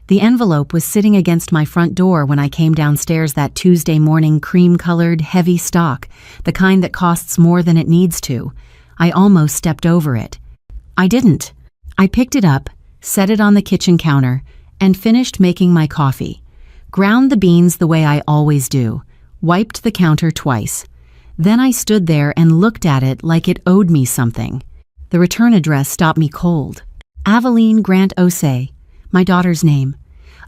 The envelope was sitting against my front door when I came downstairs that Tuesday morning, cream-colored, heavy stock, the kind that costs more than it needs to. I almost stepped over it. I didn't. I picked it up, set it on the kitchen counter, and finished making my coffee. Ground the beans the way I always do. Wiped the counter twice. Then I stood there and looked at it like it owed me something. The return address stopped me cold. Aveline Grant Osei, my daughter's name.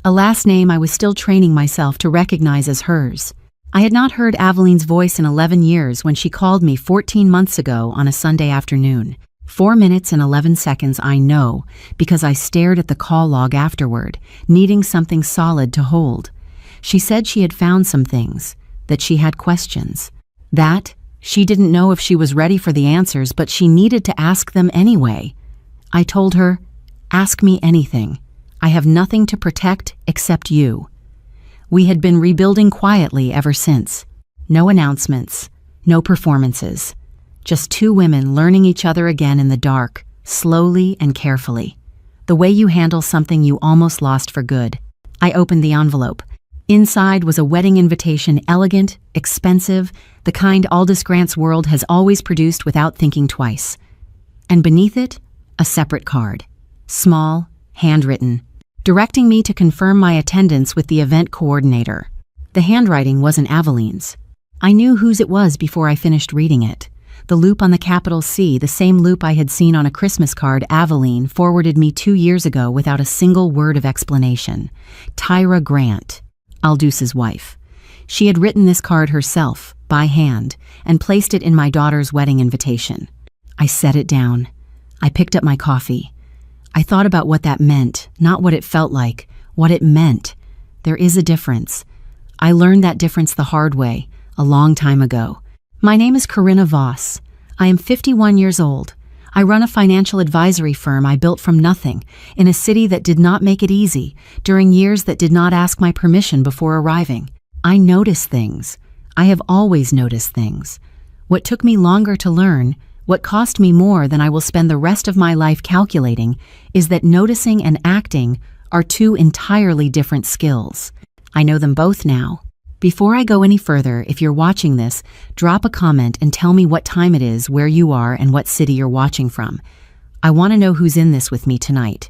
A last name I was still training myself to recognize as hers. I had not heard Aveline's voice in 11 years when she called me 14 months ago on a Sunday afternoon. 4 minutes and 11 seconds I know, because I stared at the call log afterward, needing something solid to hold. She said she had found some things, that she had questions. That she didn't know if she was ready for the answers, but she needed to ask them anyway. I told her, "Ask me anything. I have nothing to protect except you." We had been rebuilding quietly ever since. No announcements, no performances. Just two women learning each other again in the dark, slowly and carefully. The way you handle something you almost lost for good. I opened the envelope. Inside was a wedding invitation, elegant, expensive, the kind Aldous Grant's world has always produced without thinking twice. And beneath it, a separate card. Small, handwritten, directing me to confirm my attendance with the event coordinator. The handwriting wasn't Aveline's. I knew whose it was before I finished reading it. The loop on the capital C, the same loop I had seen on a Christmas card Aveline forwarded me 2 years ago without a single word of explanation. Tyra Grant, Aldous' wife. She had written this card herself, by hand, and placed it in my daughter's wedding invitation. I set it down. I picked up my coffee. I thought about what that meant, not what it felt like, what it meant. There is a difference. I learned that difference the hard way, a long time ago. My name is Corinna Voss. I am 51 years old. I run a financial advisory firm I built from nothing, in a city that did not make it easy, during years that did not ask my permission before arriving. I notice things. I have always noticed things. What took me longer to learn, what cost me more than I will spend the rest of my life calculating, is that noticing and acting are two entirely different skills. I know them both now. Before I go any further, if you're watching this, drop a comment and tell me what time it is, where you are, and what city you're watching from. I want to know who's in this with me tonight.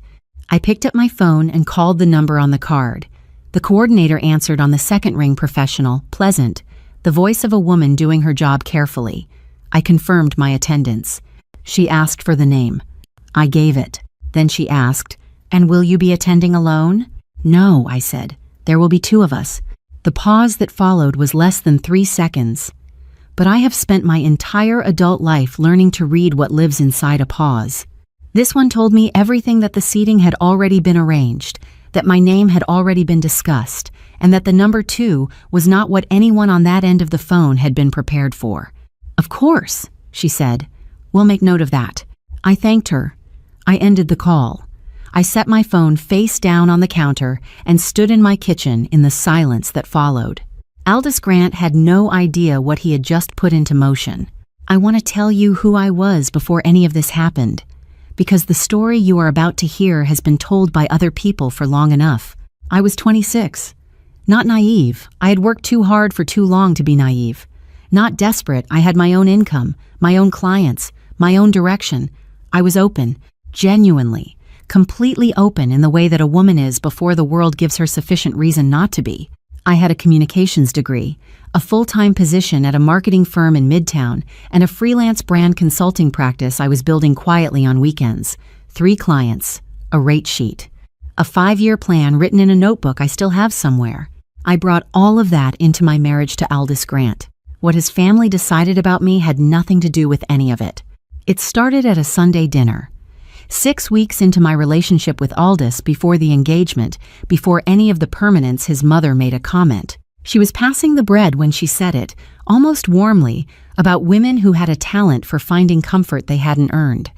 I picked up my phone and called the number on the card. The coordinator answered on the second ring, professional, pleasant, the voice of a woman doing her job carefully. I confirmed my attendance. She asked for the name. I gave it. Then she asked, "And will you be attending alone?" "No," I said. "There will be 2 of us." The pause that followed was less than 3 seconds. But I have spent my entire adult life learning to read what lives inside a pause. This one told me everything, that the seating had already been arranged, that my name had already been discussed, and that the number 2 was not what anyone on that end of the phone had been prepared for. "Of course," she said. "We'll make note of that." I thanked her. I ended the call. I set my phone face down on the counter and stood in my kitchen in the silence that followed. Aldous Grant had no idea what he had just put into motion. I want to tell you who I was before any of this happened, because the story you are about to hear has been told by other people for long enough. I was 26. Not naive. I had worked too hard for too long to be naive. Not desperate. I had my own income, my own clients, my own direction. I was open, genuinely, completely open in the way that a woman is before the world gives her sufficient reason not to be. I had a communications degree, a full-time position at a marketing firm in Midtown, and a freelance brand consulting practice I was building quietly on weekends. 3 clients, a rate sheet, a 5-year plan written in a notebook I still have somewhere. I brought all of that into my marriage to Aldous Grant. What his family decided about me had nothing to do with any of it. It started at a Sunday dinner. 6 weeks into my relationship with Aldous, before the engagement, before any of the permanence, his mother made a comment. She was passing the bread when she said it, almost warmly, about women who had a talent for finding comfort they hadn't earned.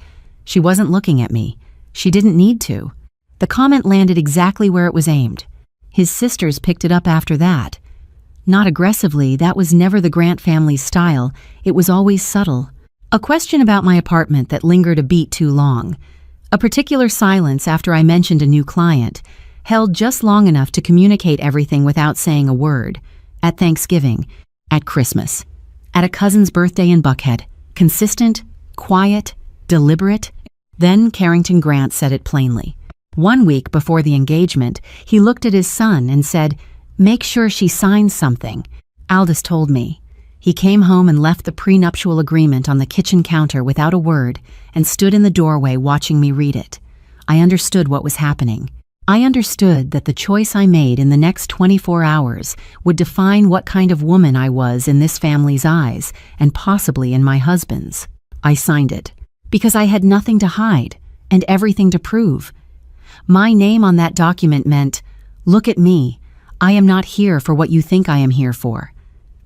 She wasn't looking at me. She didn't need to. The comment landed exactly where it was aimed. His sisters picked it up after that. Not aggressively, that was never the Grant family's style. It was always subtle. A question about my apartment that lingered a beat too long. A particular silence after I mentioned a new client. held just long enough to communicate everything without saying a word. At Thanksgiving, at Christmas, at a cousin's birthday in Buckhead. Consistent, quiet, deliberate. Then Carrington Grant said it plainly. 1 week before the engagement, he looked at his son and said, "Make sure she signs something." Aldous told me. He came home and left the prenuptial agreement on the kitchen counter without a word and stood in the doorway watching me read it. I understood what was happening. I understood that the choice I made in the next 24 hours would define what kind of woman I was in this family's eyes and possibly in my husband's. I signed it because I had nothing to hide and everything to prove. My name on that document meant, "Look at me. I am not here for what you think I am here for."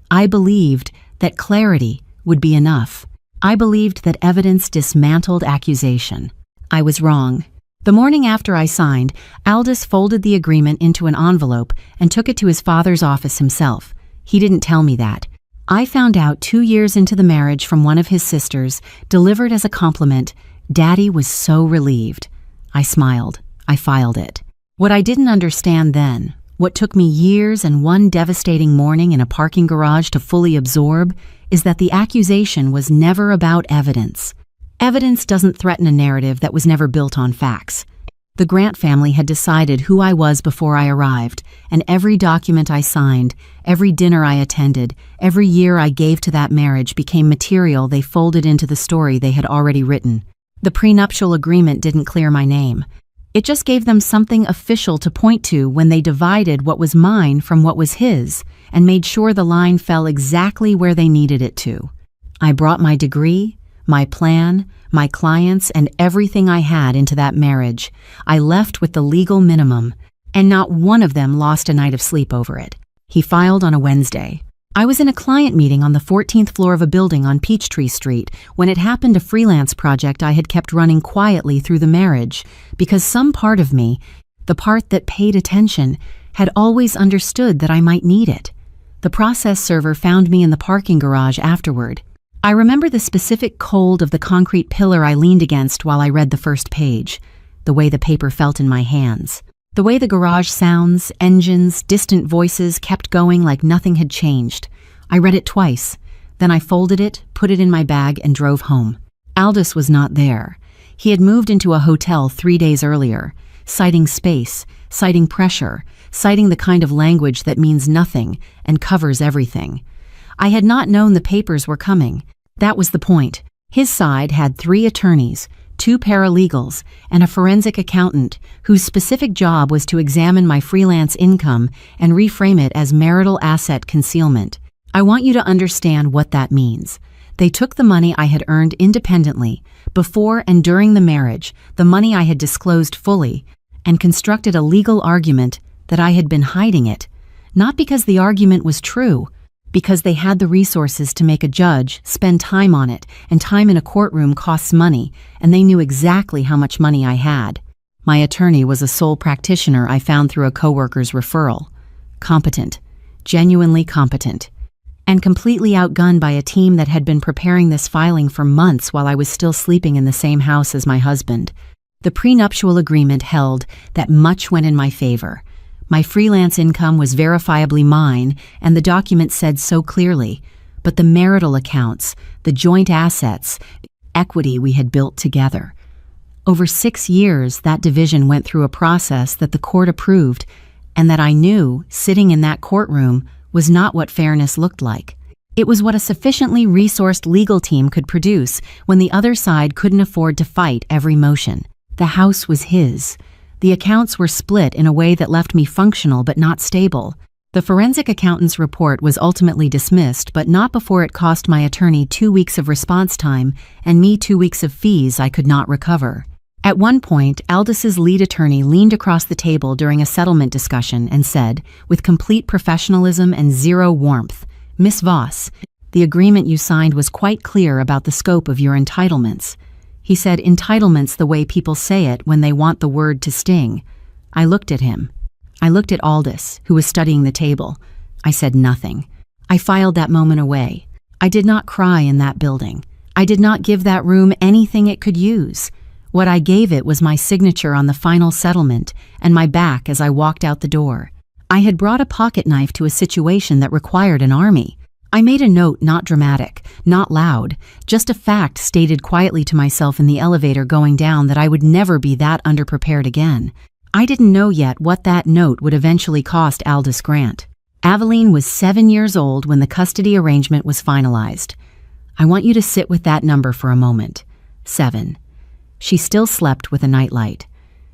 I believed that clarity would be enough. I believed that evidence dismantled accusation. I was wrong. The morning after I signed, Aldous folded the agreement into an envelope and took it to his father's office himself. He didn't tell me that. I found out 2 years into the marriage from one of his sisters, delivered as a compliment. Daddy was so relieved. I smiled. I filed it. What I didn't understand then, what took me years and one devastating morning in a parking garage to fully absorb, is that the accusation was never about evidence. Evidence doesn't threaten a narrative that was never built on facts. The Grant family had decided who I was before I arrived, and every document I signed, every dinner I attended, every year I gave to that marriage became material they folded into the story they had already written. The prenuptial agreement didn't clear my name. It just gave them something official to point to when they divided what was mine from what was his, and made sure the line fell exactly where they needed it to. I brought my degree, my plan, my clients, and everything I had into that marriage. I left with the legal minimum, and not one of them lost a night of sleep over it. He filed on a Wednesday. I was in a client meeting on the 14th floor of a building on Peachtree Street when it happened a freelance project I had kept running quietly through the marriage because some part of me, the part that paid attention, had always understood that I might need it. The process server found me in the parking garage afterward. I remember the specific cold of the concrete pillar I leaned against while I read the first page, the way the paper felt in my hands, the way the garage sounds, engines, distant voices kept going like nothing had changed. I read it twice, then I folded it, put it in my bag, and drove home. Aldous was not there. He had moved into a hotel 3 days earlier, citing space, citing pressure, citing the kind of language that means nothing and covers everything. I had not known the papers were coming. That was the point. His side had 3 attorneys, 2 paralegals, and a forensic accountant whose specific job was to examine my freelance income and reframe it as marital asset concealment. I want you to understand what that means. They took the money I had earned independently, before and during the marriage, the money I had disclosed fully, and constructed a legal argument that I had been hiding it, not because the argument was true, because they had the resources to make a judge spend time on it, and time in a courtroom costs money, and they knew exactly how much money I had. My attorney was a sole practitioner I found through a coworker's referral. Competent, genuinely competent, and completely outgunned by a team that had been preparing this filing for months while I was still sleeping in the same house as my husband. The prenuptial agreement held that much went in my favor. My freelance income was verifiably mine, and the document said so clearly, but the marital accounts, the joint assets, the equity we had built together. Over 6 years, that division went through a process that the court approved, and that I knew, sitting in that courtroom, was not what fairness looked like. It was what a sufficiently resourced legal team could produce when the other side couldn't afford to fight every motion. The house was his. The accounts were split in a way that left me functional but not stable. The forensic accountant's report was ultimately dismissed, but not before it cost my attorney 2 weeks of response time and me 2 weeks of fees I could not recover. At one point, Aldis's lead attorney leaned across the table during a settlement discussion and said, with complete professionalism and zero warmth, "Miss Voss, the agreement you signed was quite clear about the scope of your entitlements." He said entitlements the way people say it when they want the word to sting. I looked at him. I looked at Aldous, who was studying the table. I said nothing. I filed that moment away. I did not cry in that building. I did not give that room anything it could use. What I gave it was my signature on the final settlement and my back as I walked out the door. I had brought a pocket knife to a situation that required an army. I made a note, not dramatic, not loud, just a fact stated quietly to myself in the elevator going down, that I would never be that underprepared again. I didn't know yet what that note would eventually cost Aldous Grant. Aveline was 7 years old when the custody arrangement was finalized. I want you to sit with that number for a moment. 7. She still slept with a nightlight.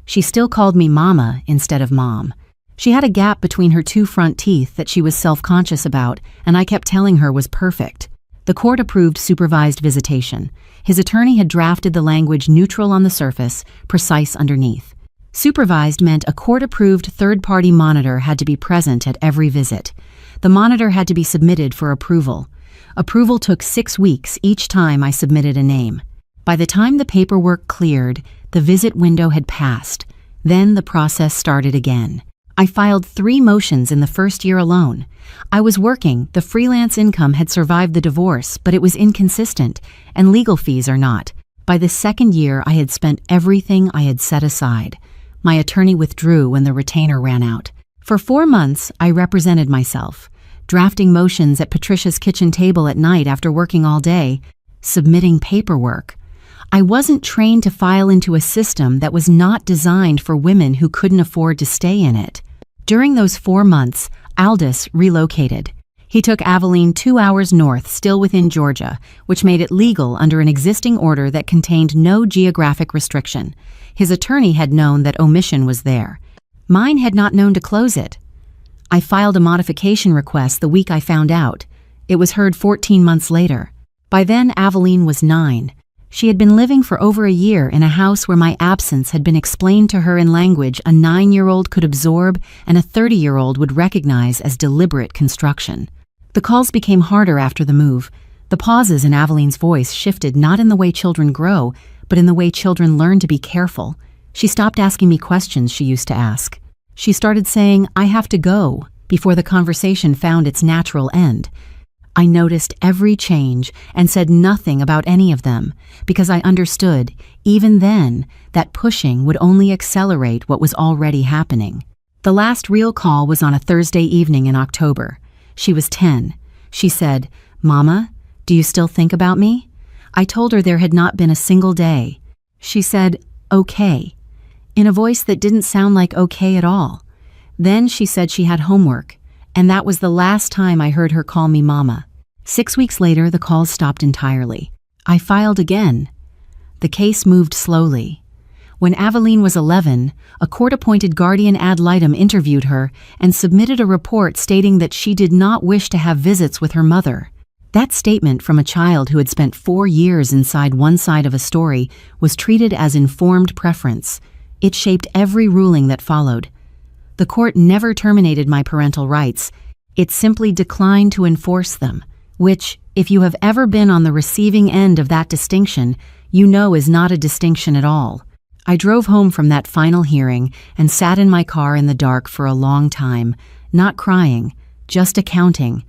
She still called me Mama instead of Mom. She had a gap between her 2 front teeth that she was self-conscious about, and I kept telling her was perfect. The court approved supervised visitation. His attorney had drafted the language neutral on the surface, precise underneath. Supervised meant a court-approved third-party monitor had to be present at every visit. The monitor had to be submitted for approval. Approval took 6 weeks each time I submitted a name. By the time the paperwork cleared, the visit window had passed. Then the process started again. I filed 3 motions in the first year alone. I was working, the freelance income had survived the divorce, but it was inconsistent, and legal fees are not. By the second year, I had spent everything I had set aside. My attorney withdrew when the retainer ran out. For 4 months, I represented myself, drafting motions at Patricia's kitchen table at night after working all day, submitting paperwork. I wasn't trained to file into a system that was not designed for women who couldn't afford to stay in it. During those 4 months, Aldous relocated. He took Aveline 2 hours north, still within Georgia, which made it legal under an existing order that contained no geographic restriction. His attorney had known that omission was there. Mine had not known to close it. I filed a modification request the week I found out. It was heard 14 months later. By then, Aveline was 9. She had been living for over a year in a house where my absence had been explained to her in language a 9-year-old could absorb and a 30-year-old would recognize as deliberate construction. The calls became harder after the move. The pauses in Aveline's voice shifted not in the way children grow, but in the way children learn to be careful. She stopped asking me questions she used to ask. She started saying, "I have to go," before the conversation found its natural end. I noticed every change and said nothing about any of them, because I understood, even then, that pushing would only accelerate what was already happening. The last real call was on a Thursday evening in October. She was 10. She said, "Mama, do you still think about me?" I told her there had not been a single day. She said, "Okay," in a voice that didn't sound like okay at all. Then she said she had homework, and that was the last time I heard her call me Mama. 6 weeks later, the calls stopped entirely. I filed again. The case moved slowly. When Aveline was 11, a court-appointed guardian ad litem interviewed her and submitted a report stating that she did not wish to have visits with her mother. That statement from a child who had spent 4 years inside one side of a story was treated as informed preference. It shaped every ruling that followed. The court never terminated my parental rights. It simply declined to enforce them, which, if you have ever been on the receiving end of that distinction, you know is not a distinction at all. I drove home from that final hearing and sat in my car in the dark for a long time, not crying, just accounting,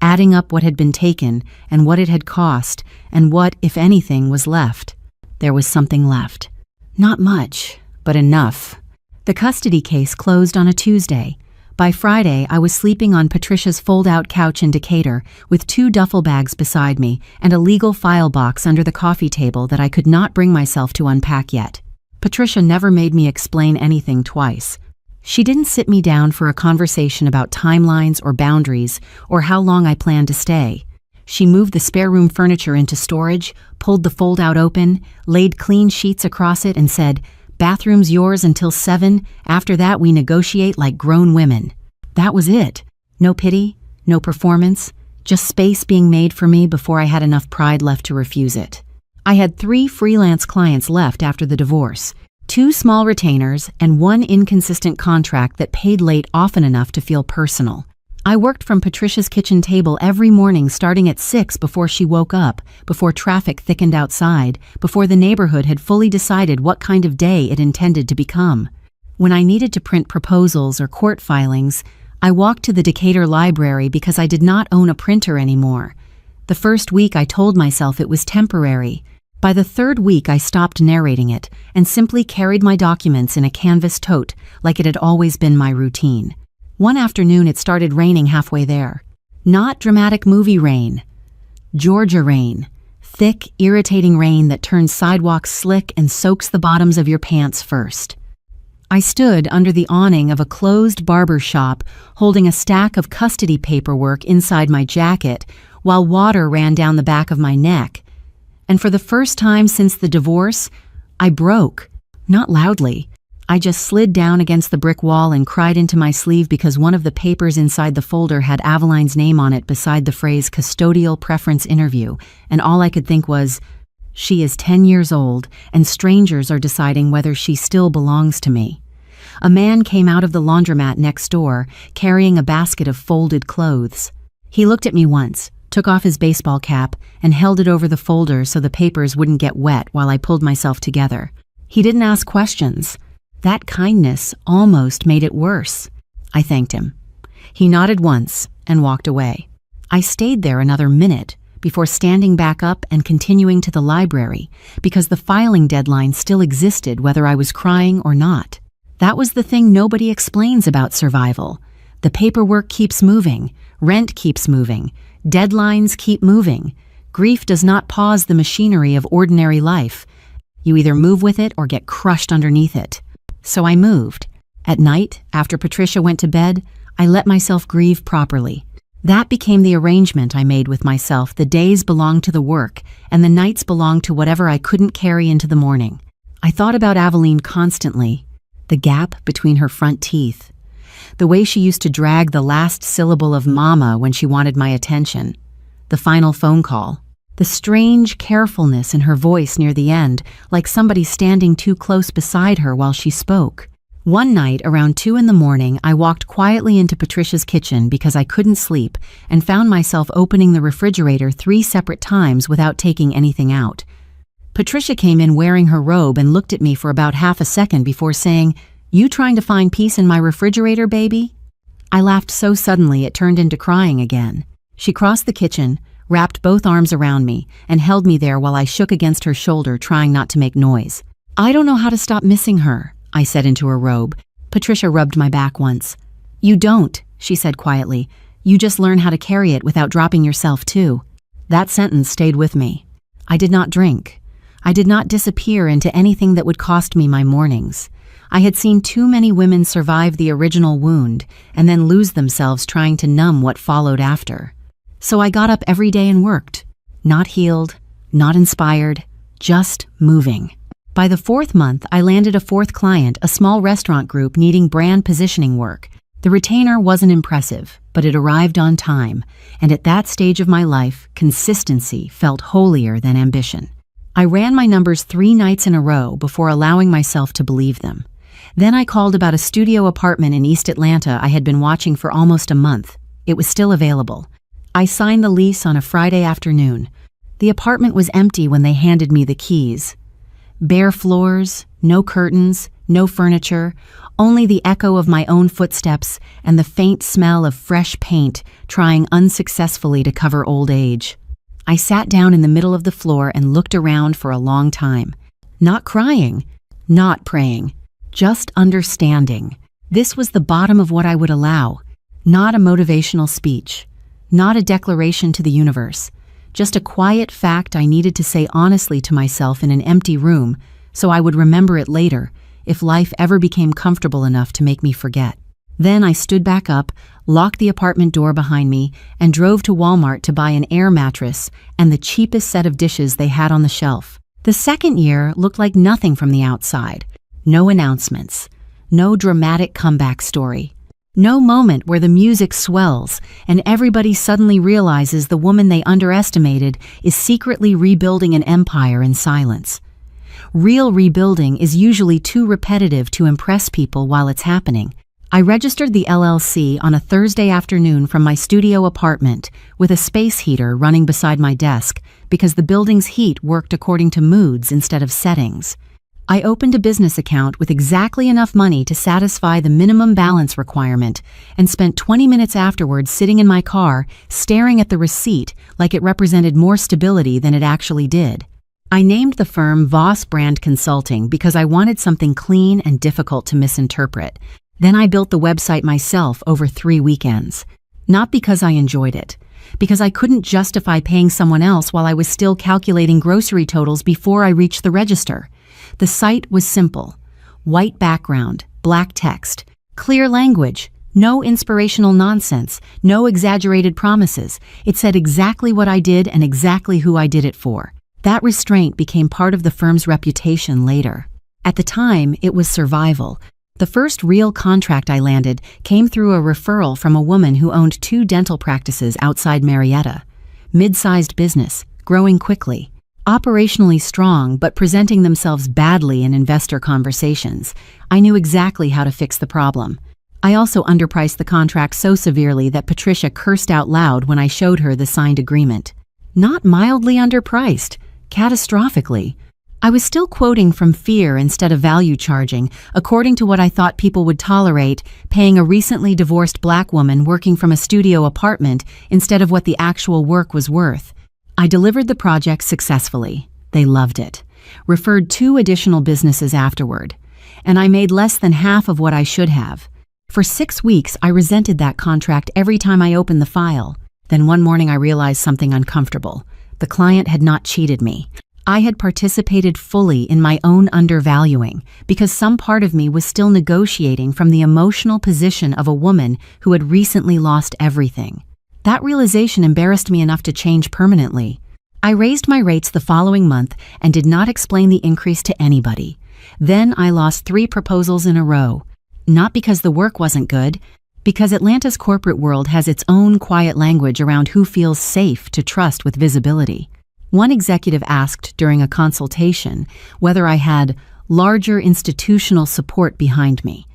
adding up what had been taken and what it had cost and what, if anything, was left. There was something left. Not much, but enough. The custody case closed on a Tuesday. By Friday, I was sleeping on Patricia's fold-out couch in Decatur with 2 duffel bags beside me and a legal file box under the coffee table that I could not bring myself to unpack yet. Patricia never made me explain anything twice. She didn't sit me down for a conversation about timelines or boundaries or how long I planned to stay. She moved the spare room furniture into storage, pulled the fold-out open, laid clean sheets across it and said, "Bathroom's yours until 7. After that, we negotiate like grown women." That was it. No pity, no performance, just space being made for me before I had enough pride left to refuse it. I had 3 freelance clients left after the divorce, 2 small retainers, and 1 inconsistent contract that paid late often enough to feel personal. I worked from Patricia's kitchen table every morning starting at 6 before she woke up, before traffic thickened outside, before the neighborhood had fully decided what kind of day it intended to become. When I needed to print proposals or court filings, I walked to the Decatur library because I did not own a printer anymore. The first week I told myself it was temporary. By the third week, I stopped narrating it and simply carried my documents in a canvas tote like it had always been my routine. One afternoon, it started raining halfway there. Not dramatic movie rain. Georgia rain. Thick, irritating rain that turns sidewalks slick and soaks the bottoms of your pants first. I stood under the awning of a closed barber shop holding a stack of custody paperwork inside my jacket while water ran down the back of my neck. And for the first time since the divorce, I broke. Not loudly. I just slid down against the brick wall and cried into my sleeve because one of the papers inside the folder had Aveline's name on it beside the phrase custodial preference interview, and all I could think was, she is 10 years old, and strangers are deciding whether she still belongs to me. A man came out of the laundromat next door, carrying a basket of folded clothes. He looked at me once, took off his baseball cap, and held it over the folder so the papers wouldn't get wet while I pulled myself together. He didn't ask questions. That kindness almost made it worse. I thanked him. He nodded once and walked away. I stayed there another minute before standing back up and continuing to the library because the filing deadline still existed whether I was crying or not. That was the thing nobody explains about survival. The paperwork keeps moving, rent keeps moving, deadlines keep moving. Grief does not pause the machinery of ordinary life. You either move with it or get crushed underneath it. So I moved. At night, after Patricia went to bed, I let myself grieve properly. That became the arrangement I made with myself. The days belonged to the work, and the nights belonged to whatever I couldn't carry into the morning. I thought about Aveline constantly. The gap between her front teeth. The way she used to drag the last syllable of mama when she wanted my attention. The final phone call. The strange carefulness in her voice near the end, like somebody standing too close beside her while she spoke. One night, around 2 a.m, I walked quietly into Patricia's kitchen because I couldn't sleep and found myself opening the refrigerator 3 separate times without taking anything out. Patricia came in wearing her robe and looked at me for about half a second before saying, "You trying to find peace in my refrigerator, baby?" I laughed so suddenly it turned into crying again. She crossed the kitchen, wrapped both arms around me, and held me there while I shook against her shoulder, trying not to make noise. "I don't know how to stop missing her," I said into her robe. Patricia rubbed my back once. "You don't," she said quietly. "You just learn how to carry it without dropping yourself too." That sentence stayed with me. I did not drink. I did not disappear into anything that would cost me my mornings. I had seen too many women survive the original wound and then lose themselves trying to numb what followed after. So I got up every day and worked. Not healed, not inspired, just moving. By the 4th month, I landed a 4th client, a small restaurant group needing brand positioning work. The retainer wasn't impressive, but it arrived on time, and at that stage of my life, consistency felt holier than ambition. I ran my numbers 3 nights in a row before allowing myself to believe them. Then I called about a studio apartment in East Atlanta I had been watching for almost a month. It was still available. I signed the lease on a Friday afternoon. The apartment was empty when they handed me the keys. Bare floors, no curtains, no furniture, only the echo of my own footsteps and the faint smell of fresh paint trying unsuccessfully to cover old age. I sat down in the middle of the floor and looked around for a long time. Not crying, not praying, just understanding. This was the bottom of what I would allow, not a motivational speech. Not a declaration to the universe, just a quiet fact I needed to say honestly to myself in an empty room so I would remember it later if life ever became comfortable enough to make me forget. Then I stood back up, locked the apartment door behind me, and drove to Walmart to buy an air mattress and the cheapest set of dishes they had on the shelf. The second year looked like nothing from the outside. No announcements, no dramatic comeback story. No moment where the music swells and everybody suddenly realizes the woman they underestimated is secretly rebuilding an empire in silence. Real rebuilding is usually too repetitive to impress people while it's happening. I registered the LLC on a Thursday afternoon from my studio apartment with a space heater running beside my desk because the building's heat worked according to moods instead of settings. I opened a business account with exactly enough money to satisfy the minimum balance requirement and spent 20 minutes afterwards sitting in my car, staring at the receipt like it represented more stability than it actually did. I named the firm Voss Brand Consulting because I wanted something clean and difficult to misinterpret. Then I built the website myself over 3 weekends. Not because I enjoyed it, because I couldn't justify paying someone else while I was still calculating grocery totals before I reached the register. The site was simple. White background, black text, clear language, no inspirational nonsense, no exaggerated promises. It said exactly what I did and exactly who I did it for. That restraint became part of the firm's reputation later. At the time, it was survival. The first real contract I landed came through a referral from a woman who owned 2 dental practices outside Marietta. Mid-sized business, growing quickly. Operationally strong, but presenting themselves badly in investor conversations. I knew exactly how to fix the problem. I also underpriced the contract so severely that Patricia cursed out loud when I showed her the signed agreement. Not mildly underpriced. Catastrophically. I was still quoting from fear instead of value charging, according to what I thought people would tolerate, paying a recently divorced black woman working from a studio apartment instead of what the actual work was worth. I delivered the project successfully. They loved it. Referred 2 additional businesses afterward. And I made less than half of what I should have. For 6 weeks, I resented that contract every time I opened the file. Then one morning I realized something uncomfortable. The client had not cheated me. I had participated fully in my own undervaluing because some part of me was still negotiating from the emotional position of a woman who had recently lost everything. That realization embarrassed me enough to change permanently. I raised my rates the following month and did not explain the increase to anybody. Then I lost 3 proposals in a row. Not because the work wasn't good, because Atlanta's corporate world has its own quiet language around who feels safe to trust with visibility. One executive asked during a consultation whether I had larger institutional support behind me.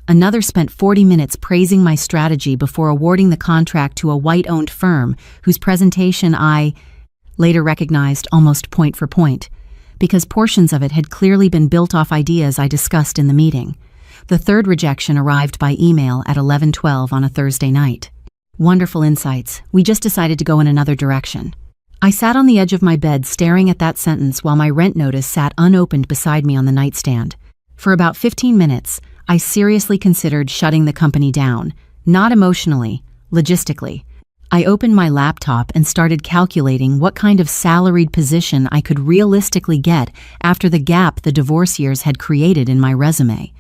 Another spent 40 minutes praising my strategy before awarding the contract to a white-owned firm whose presentation I later recognized almost point for point, because portions of it had clearly been built off ideas I discussed in the meeting. The third rejection arrived by email at 11:12 on a Thursday night. Wonderful insights. We just decided to go in another direction. I sat on the edge of my bed staring at that sentence while my rent notice sat unopened beside me on the nightstand. For about 15 minutes, I seriously considered shutting the company down, not emotionally, logistically. I opened my laptop and started calculating what kind of salaried position I could realistically get after the gap the divorce years had created in my resume.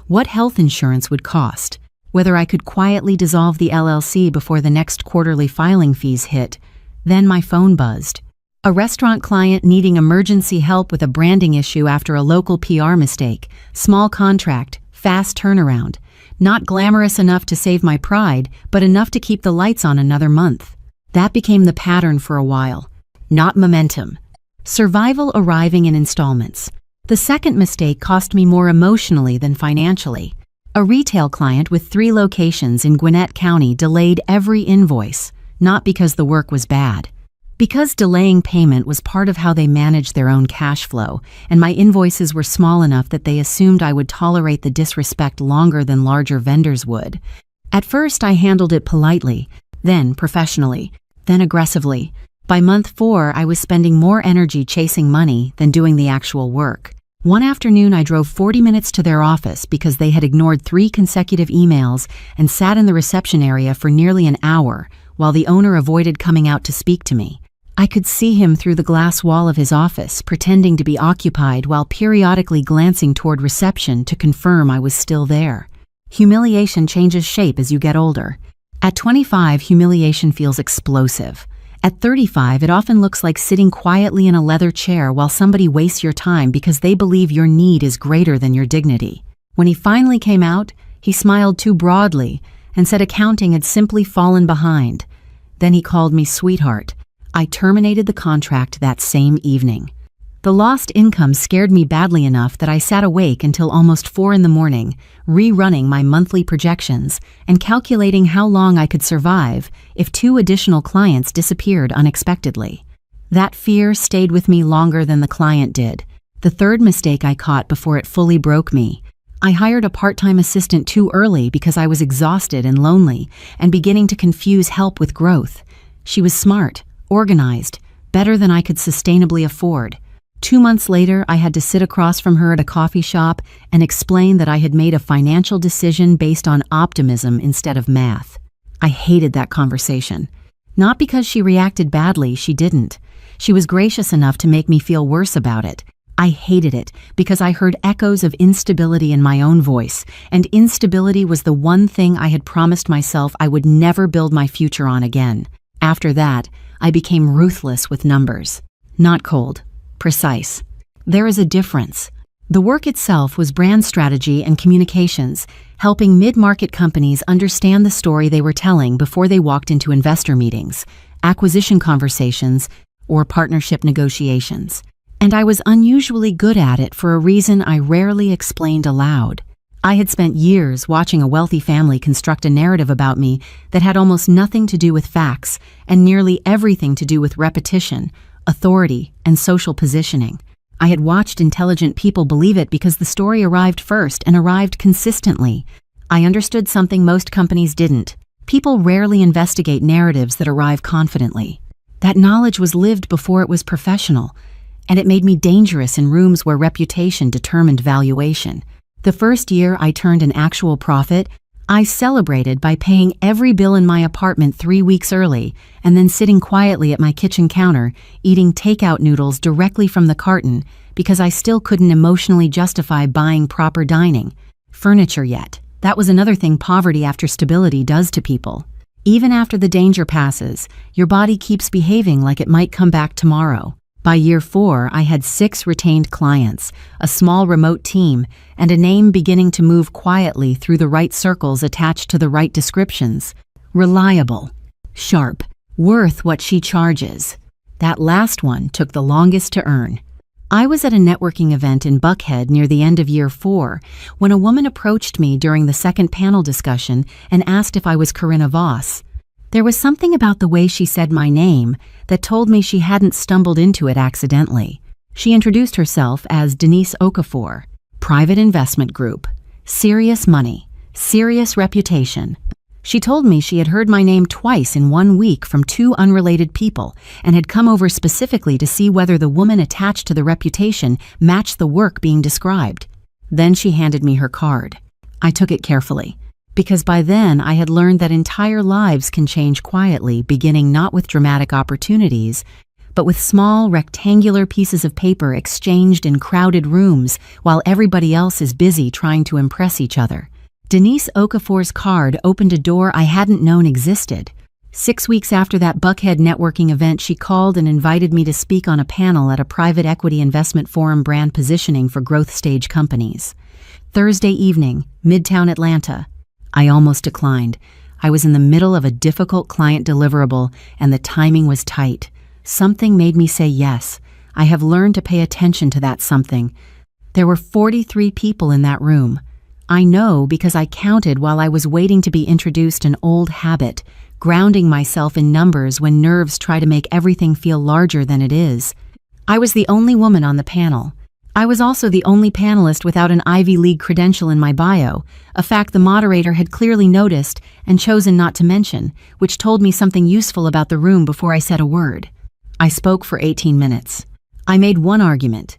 What health insurance would cost, whether I could quietly dissolve the LLC before the next quarterly filing fees hit. Then my phone buzzed. A restaurant client needing emergency help with a branding issue after a local PR mistake. Small contract, fast turnaround. Not glamorous enough to save my pride, but enough to keep the lights on another month. That became the pattern for a while. Not momentum. Survival arriving in installments. The second mistake cost me more emotionally than financially. A retail client with 3 locations in Gwinnett County delayed every invoice, not because the work was bad. Because delaying payment was part of how they managed their own cash flow, and my invoices were small enough that they assumed I would tolerate the disrespect longer than larger vendors would. At first, I handled it politely, then professionally, then aggressively. By month 4, I was spending more energy chasing money than doing the actual work. One afternoon, I drove 40 minutes to their office because they had ignored 3 consecutive emails and sat in the reception area for nearly an hour while the owner avoided coming out to speak to me. I could see him through the glass wall of his office, pretending to be occupied while periodically glancing toward reception to confirm I was still there. Humiliation changes shape as you get older. At 25, humiliation feels explosive. At 35, it often looks like sitting quietly in a leather chair while somebody wastes your time because they believe your need is greater than your dignity. When he finally came out, he smiled too broadly and said accounting had simply fallen behind. Then he called me sweetheart. I terminated the contract that same evening. The lost income scared me badly enough that I sat awake until almost 4 a.m, rerunning my monthly projections and calculating how long I could survive if 2 additional clients disappeared unexpectedly. That fear stayed with me longer than the client did. The third mistake I caught before it fully broke me. I hired a part-time assistant too early because I was exhausted and lonely and beginning to confuse help with growth. She was smart, organized, better than I could sustainably afford. 2 months later, I had to sit across from her at a coffee shop and explain that I had made a financial decision based on optimism instead of math. I hated that conversation. Not because she reacted badly, she didn't. She was gracious enough to make me feel worse about it. I hated it because I heard echoes of instability in my own voice, and instability was the one thing I had promised myself I would never build my future on again. After that, I became ruthless with numbers. Not cold, precise. There is a difference. The work itself was brand strategy and communications, helping mid-market companies understand the story they were telling before they walked into investor meetings, acquisition conversations, or partnership negotiations. And I was unusually good at it for a reason I rarely explained aloud. I had spent years watching a wealthy family construct a narrative about me that had almost nothing to do with facts and nearly everything to do with repetition, authority, and social positioning. I had watched intelligent people believe it because the story arrived first and arrived consistently. I understood something most companies didn't. People rarely investigate narratives that arrive confidently. That knowledge was lived before it was professional, and it made me dangerous in rooms where reputation determined valuation. The first year I turned an actual profit, I celebrated by paying every bill in my apartment 3 weeks early and then sitting quietly at my kitchen counter, eating takeout noodles directly from the carton because I still couldn't emotionally justify buying proper dining furniture yet. That was another thing poverty after stability does to people. Even after the danger passes, your body keeps behaving like it might come back tomorrow. By year 4, I had 6 retained clients, a small remote team, and a name beginning to move quietly through the right circles attached to the right descriptions. Reliable, sharp, worth what she charges. That last one took the longest to earn. I was at a networking event in Buckhead near the end of year 4 when a woman approached me during the second panel discussion and asked if I was Corinna Voss. There was something about the way she said my name that told me she hadn't stumbled into it accidentally. She introduced herself as Denise Okafor, private investment group, serious money, serious reputation. She told me she had heard my name twice in 1 week from 2 unrelated people and had come over specifically to see whether the woman attached to the reputation matched the work being described. Then she handed me her card. I took it carefully, because by then I had learned that entire lives can change quietly, beginning not with dramatic opportunities, but with small rectangular pieces of paper exchanged in crowded rooms while everybody else is busy trying to impress each other. Denise Okafor's card opened a door I hadn't known existed. 6 weeks after that Buckhead networking event, she called and invited me to speak on a panel at a private equity investment forum, brand positioning for growth stage companies. Thursday evening, Midtown Atlanta. I almost declined. I was in the middle of a difficult client deliverable, and the timing was tight. Something made me say yes. I have learned to pay attention to that something. There were 43 people in that room. I know because I counted while I was waiting to be introduced, an old habit, grounding myself in numbers when nerves try to make everything feel larger than it is. I was the only woman on the panel. I was also the only panelist without an Ivy League credential in my bio, a fact the moderator had clearly noticed and chosen not to mention, which told me something useful about the room before I said a word. I spoke for 18 minutes. I made one argument.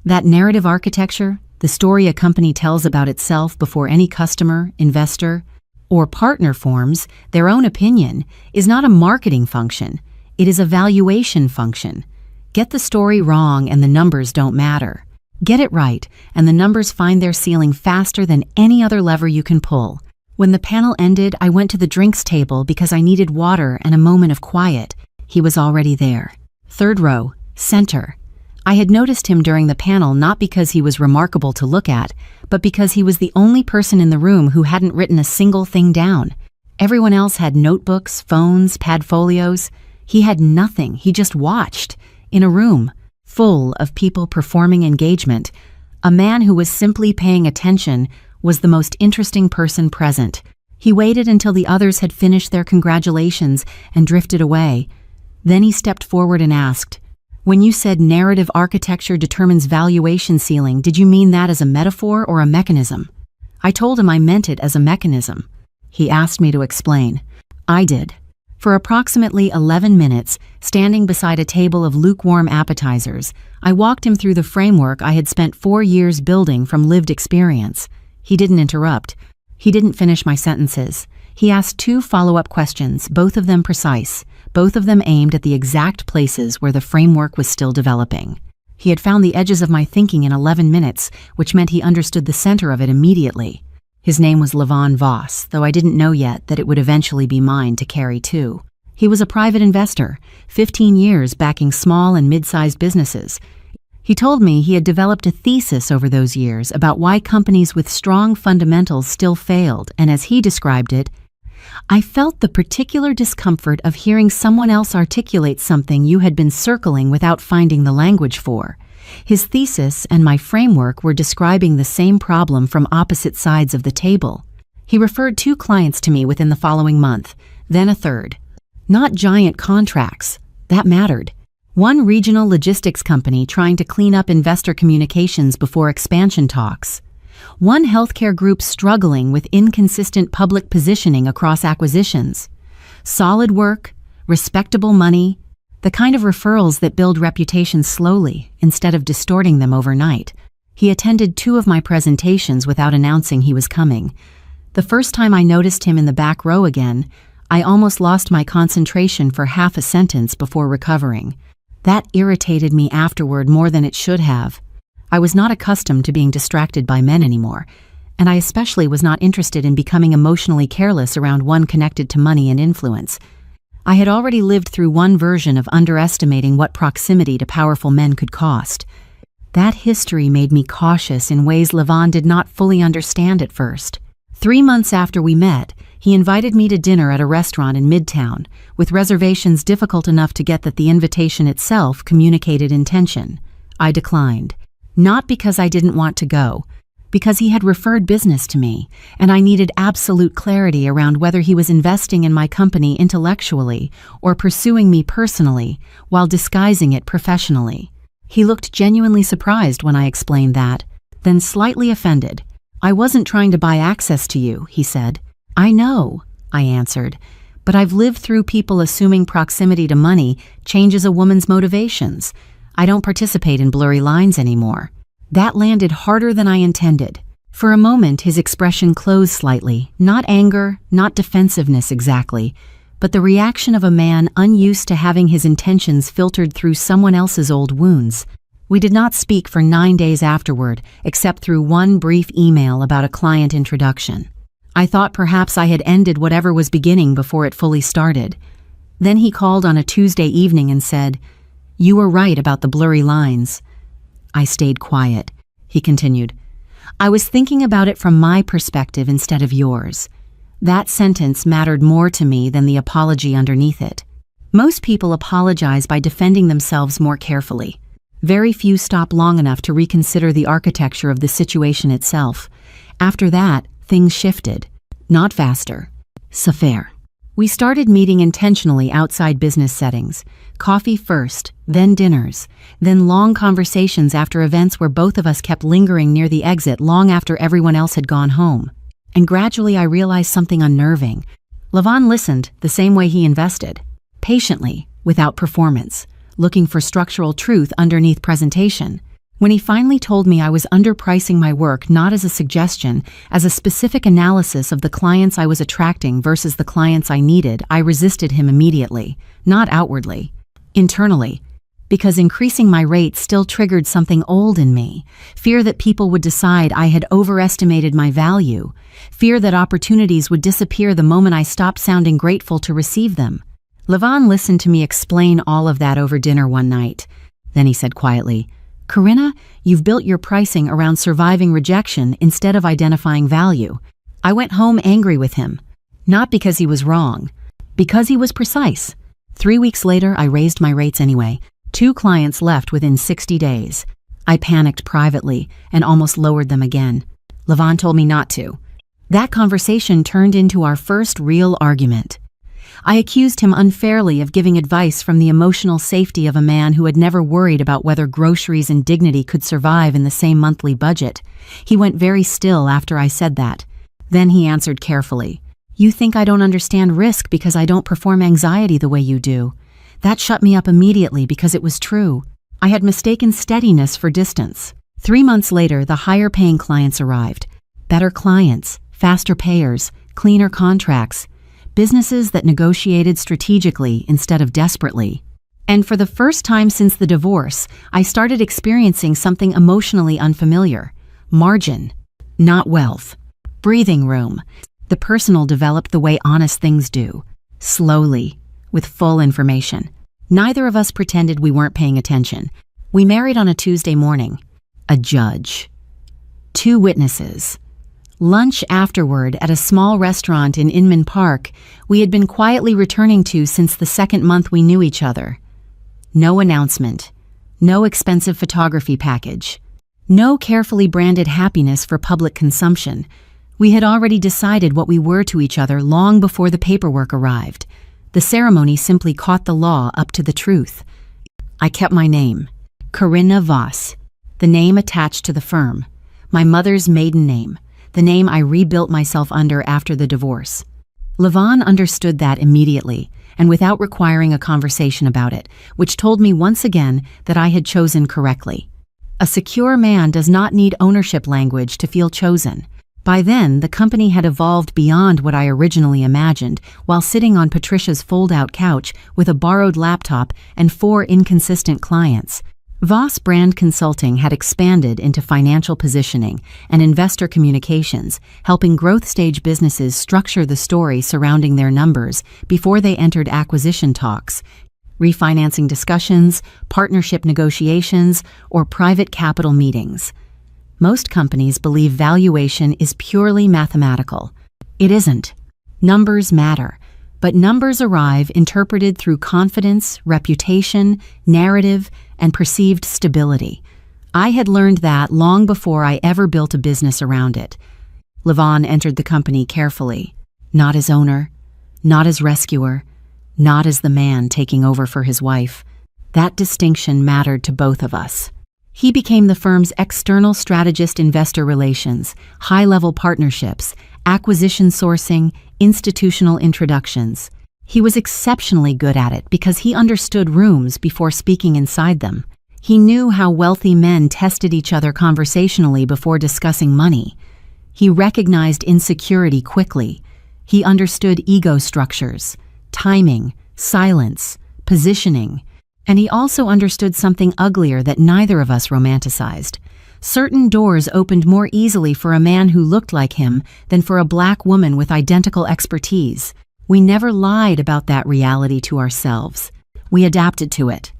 That narrative architecture, the story a company tells about itself before any customer, investor, or partner forms their own opinion, is not a marketing function. It is a valuation function. Get the story wrong and the numbers don't matter. Get it right, and the numbers find their ceiling faster than any other lever you can pull. When the panel ended, I went to the drinks table because I needed water and a moment of quiet. He was already there. 3rd row, center. I had noticed him during the panel not because he was remarkable to look at, but because he was the only person in the room who hadn't written a single thing down. Everyone else had notebooks, phones, padfolios. He had nothing. He just watched. In a room full of people performing engagement, a man who was simply paying attention was the most interesting person present. He waited until the others had finished their congratulations and drifted away. Then he stepped forward and asked, "When you said narrative architecture determines valuation ceiling, did you mean that as a metaphor or a mechanism?" I told him I meant it as a mechanism. He asked me to explain. I did. For approximately 11 minutes, standing beside a table of lukewarm appetizers, I walked him through the framework I had spent 4 years building from lived experience. He didn't interrupt. He didn't finish my sentences. He asked 2 follow-up questions, both of them precise, both of them aimed at the exact places where the framework was still developing. He had found the edges of my thinking in 11 minutes, which meant he understood the center of it immediately. His name was Levon Voss, though I didn't know yet that it would eventually be mine to carry too. He was a private investor, 15 years backing small and mid-sized businesses. He told me he had developed a thesis over those years about why companies with strong fundamentals still failed, and as he described it, I felt the particular discomfort of hearing someone else articulate something you had been circling without finding the language for. His thesis and my framework were describing the same problem from opposite sides of the table. He referred 2 clients to me within the following month, then a third. Not giant contracts. That mattered. One regional logistics company trying to clean up investor communications before expansion talks. One healthcare group struggling with inconsistent public positioning across acquisitions. Solid work, respectable money, the kind of referrals that build reputations slowly instead of distorting them overnight. He attended 2 of my presentations without announcing he was coming. The first time I noticed him in the back row again, I almost lost my concentration for half a sentence before recovering. That irritated me afterward more than it should have. I was not accustomed to being distracted by men anymore, and I especially was not interested in becoming emotionally careless around one connected to money and influence. I had already lived through one version of underestimating what proximity to powerful men could cost. That history made me cautious in ways Levon did not fully understand at first. 3 months after we met, he invited me to dinner at a restaurant in Midtown, with reservations difficult enough to get that the invitation itself communicated intention. I declined. Not because I didn't want to go, because he had referred business to me, and I needed absolute clarity around whether he was investing in my company intellectually or pursuing me personally while disguising it professionally. He looked genuinely surprised when I explained that, then slightly offended. I wasn't trying to buy access to you, he said. I know, I answered, but I've lived through people assuming proximity to money changes a woman's motivations. I don't participate in blurry lines anymore. That landed harder than I intended. For a moment, his expression closed slightly, not anger, not defensiveness exactly, but the reaction of a man unused to having his intentions filtered through someone else's old wounds. We did not speak for 9 days afterward, except through one brief email about a client introduction. I thought perhaps I had ended whatever was beginning before it fully started. Then he called on a Tuesday evening and said, "You were right about the blurry lines." I stayed quiet. He continued, "I was thinking about it from my perspective instead of yours." That sentence mattered more to me than the apology underneath it. Most people apologize by defending themselves more carefully. Very few stop long enough to reconsider the architecture of the situation itself. After that, things shifted. Not faster. Safer. We started meeting intentionally outside business settings. Coffee first, then dinners, then long conversations after events where both of us kept lingering near the exit long after everyone else had gone home. And gradually I realized something unnerving. Levon listened the same way he invested. Patiently, without performance, looking for structural truth underneath presentation. When he finally told me I was underpricing my work not as a suggestion, as a specific analysis of the clients I was attracting versus the clients I needed, I resisted him immediately, not outwardly, internally, because increasing my rate still triggered something old in me, fear that people would decide I had overestimated my value, fear that opportunities would disappear the moment I stopped sounding grateful to receive them. Levon listened to me explain all of that over dinner one night. Then he said quietly, "Corinna, you've built your pricing around surviving rejection instead of identifying value." I went home angry with him. Not because he was wrong, because he was precise. 3 weeks later, I raised my rates anyway. 2 clients left within 60 days. I panicked privately and almost lowered them again. Levon told me not to. That conversation turned into our first real argument. I accused him unfairly of giving advice from the emotional safety of a man who had never worried about whether groceries and dignity could survive in the same monthly budget. He went very still after I said that. Then he answered carefully, You think I don't understand risk because I don't perform anxiety the way you do. That shut me up immediately because it was true. I had mistaken steadiness for distance. 3 months later, the higher-paying clients arrived. Better clients, faster payers, cleaner contracts, businesses that negotiated strategically instead of desperately. And for the first time since the divorce, I started experiencing something emotionally unfamiliar. Margin, not wealth. Breathing room. The personal developed the way honest things do. Slowly, with full information. Neither of us pretended we weren't paying attention. We married on a Tuesday morning. A judge. 2 witnesses. Lunch afterward at a small restaurant in Inman Park we had been quietly returning to since the 2nd month we knew each other. No announcement. No expensive photography package. No carefully branded happiness for public consumption. We had already decided what we were to each other long before the paperwork arrived. The ceremony simply caught the law up to the truth. I kept my name, Corinna Voss, the name attached to the firm, my mother's maiden name, the name I rebuilt myself under after the divorce. Levon understood that immediately, and without requiring a conversation about it, which told me once again that I had chosen correctly. A secure man does not need ownership language to feel chosen. By then, the company had evolved beyond what I originally imagined while sitting on Patricia's fold-out couch with a borrowed laptop and 4 inconsistent clients. Voss Brand Consulting had expanded into financial positioning and investor communications, helping growth-stage businesses structure the story surrounding their numbers before they entered acquisition talks, refinancing discussions, partnership negotiations, or private capital meetings. Most companies believe valuation is purely mathematical. It isn't. Numbers matter, but numbers arrive interpreted through confidence, reputation, narrative, and perceived stability. I had learned that long before I ever built a business around it. Levon entered the company carefully, not as owner, not as rescuer, not as the man taking over for his wife. That distinction mattered to both of us. He became the firm's external strategist, investor relations, high-level partnerships, acquisition sourcing, institutional introductions. He was exceptionally good at it because he understood rooms before speaking inside them. He knew how wealthy men tested each other conversationally before discussing money. He recognized insecurity quickly. He understood ego structures, timing, silence, positioning. And he also understood something uglier that neither of us romanticized. Certain doors opened more easily for a man who looked like him than for a black woman with identical expertise. We never lied about that reality to ourselves. We adapted to it.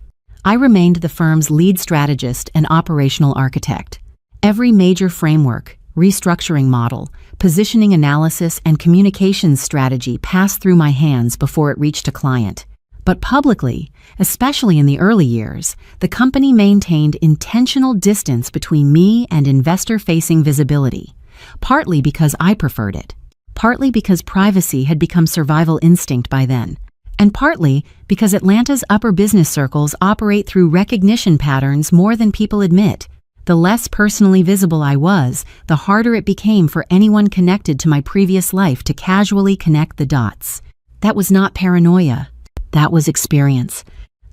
I remained the firm's lead strategist and operational architect. Every major framework, restructuring model, positioning analysis, and communications strategy passed through my hands before it reached a client. But publicly, especially in the early years, the company maintained intentional distance between me and investor-facing visibility, partly because I preferred it, partly because privacy had become survival instinct by then, and partly because Atlanta's upper business circles operate through recognition patterns more than people admit. The less personally visible I was, the harder it became for anyone connected to my previous life to casually connect the dots. That was not paranoia. That was experience.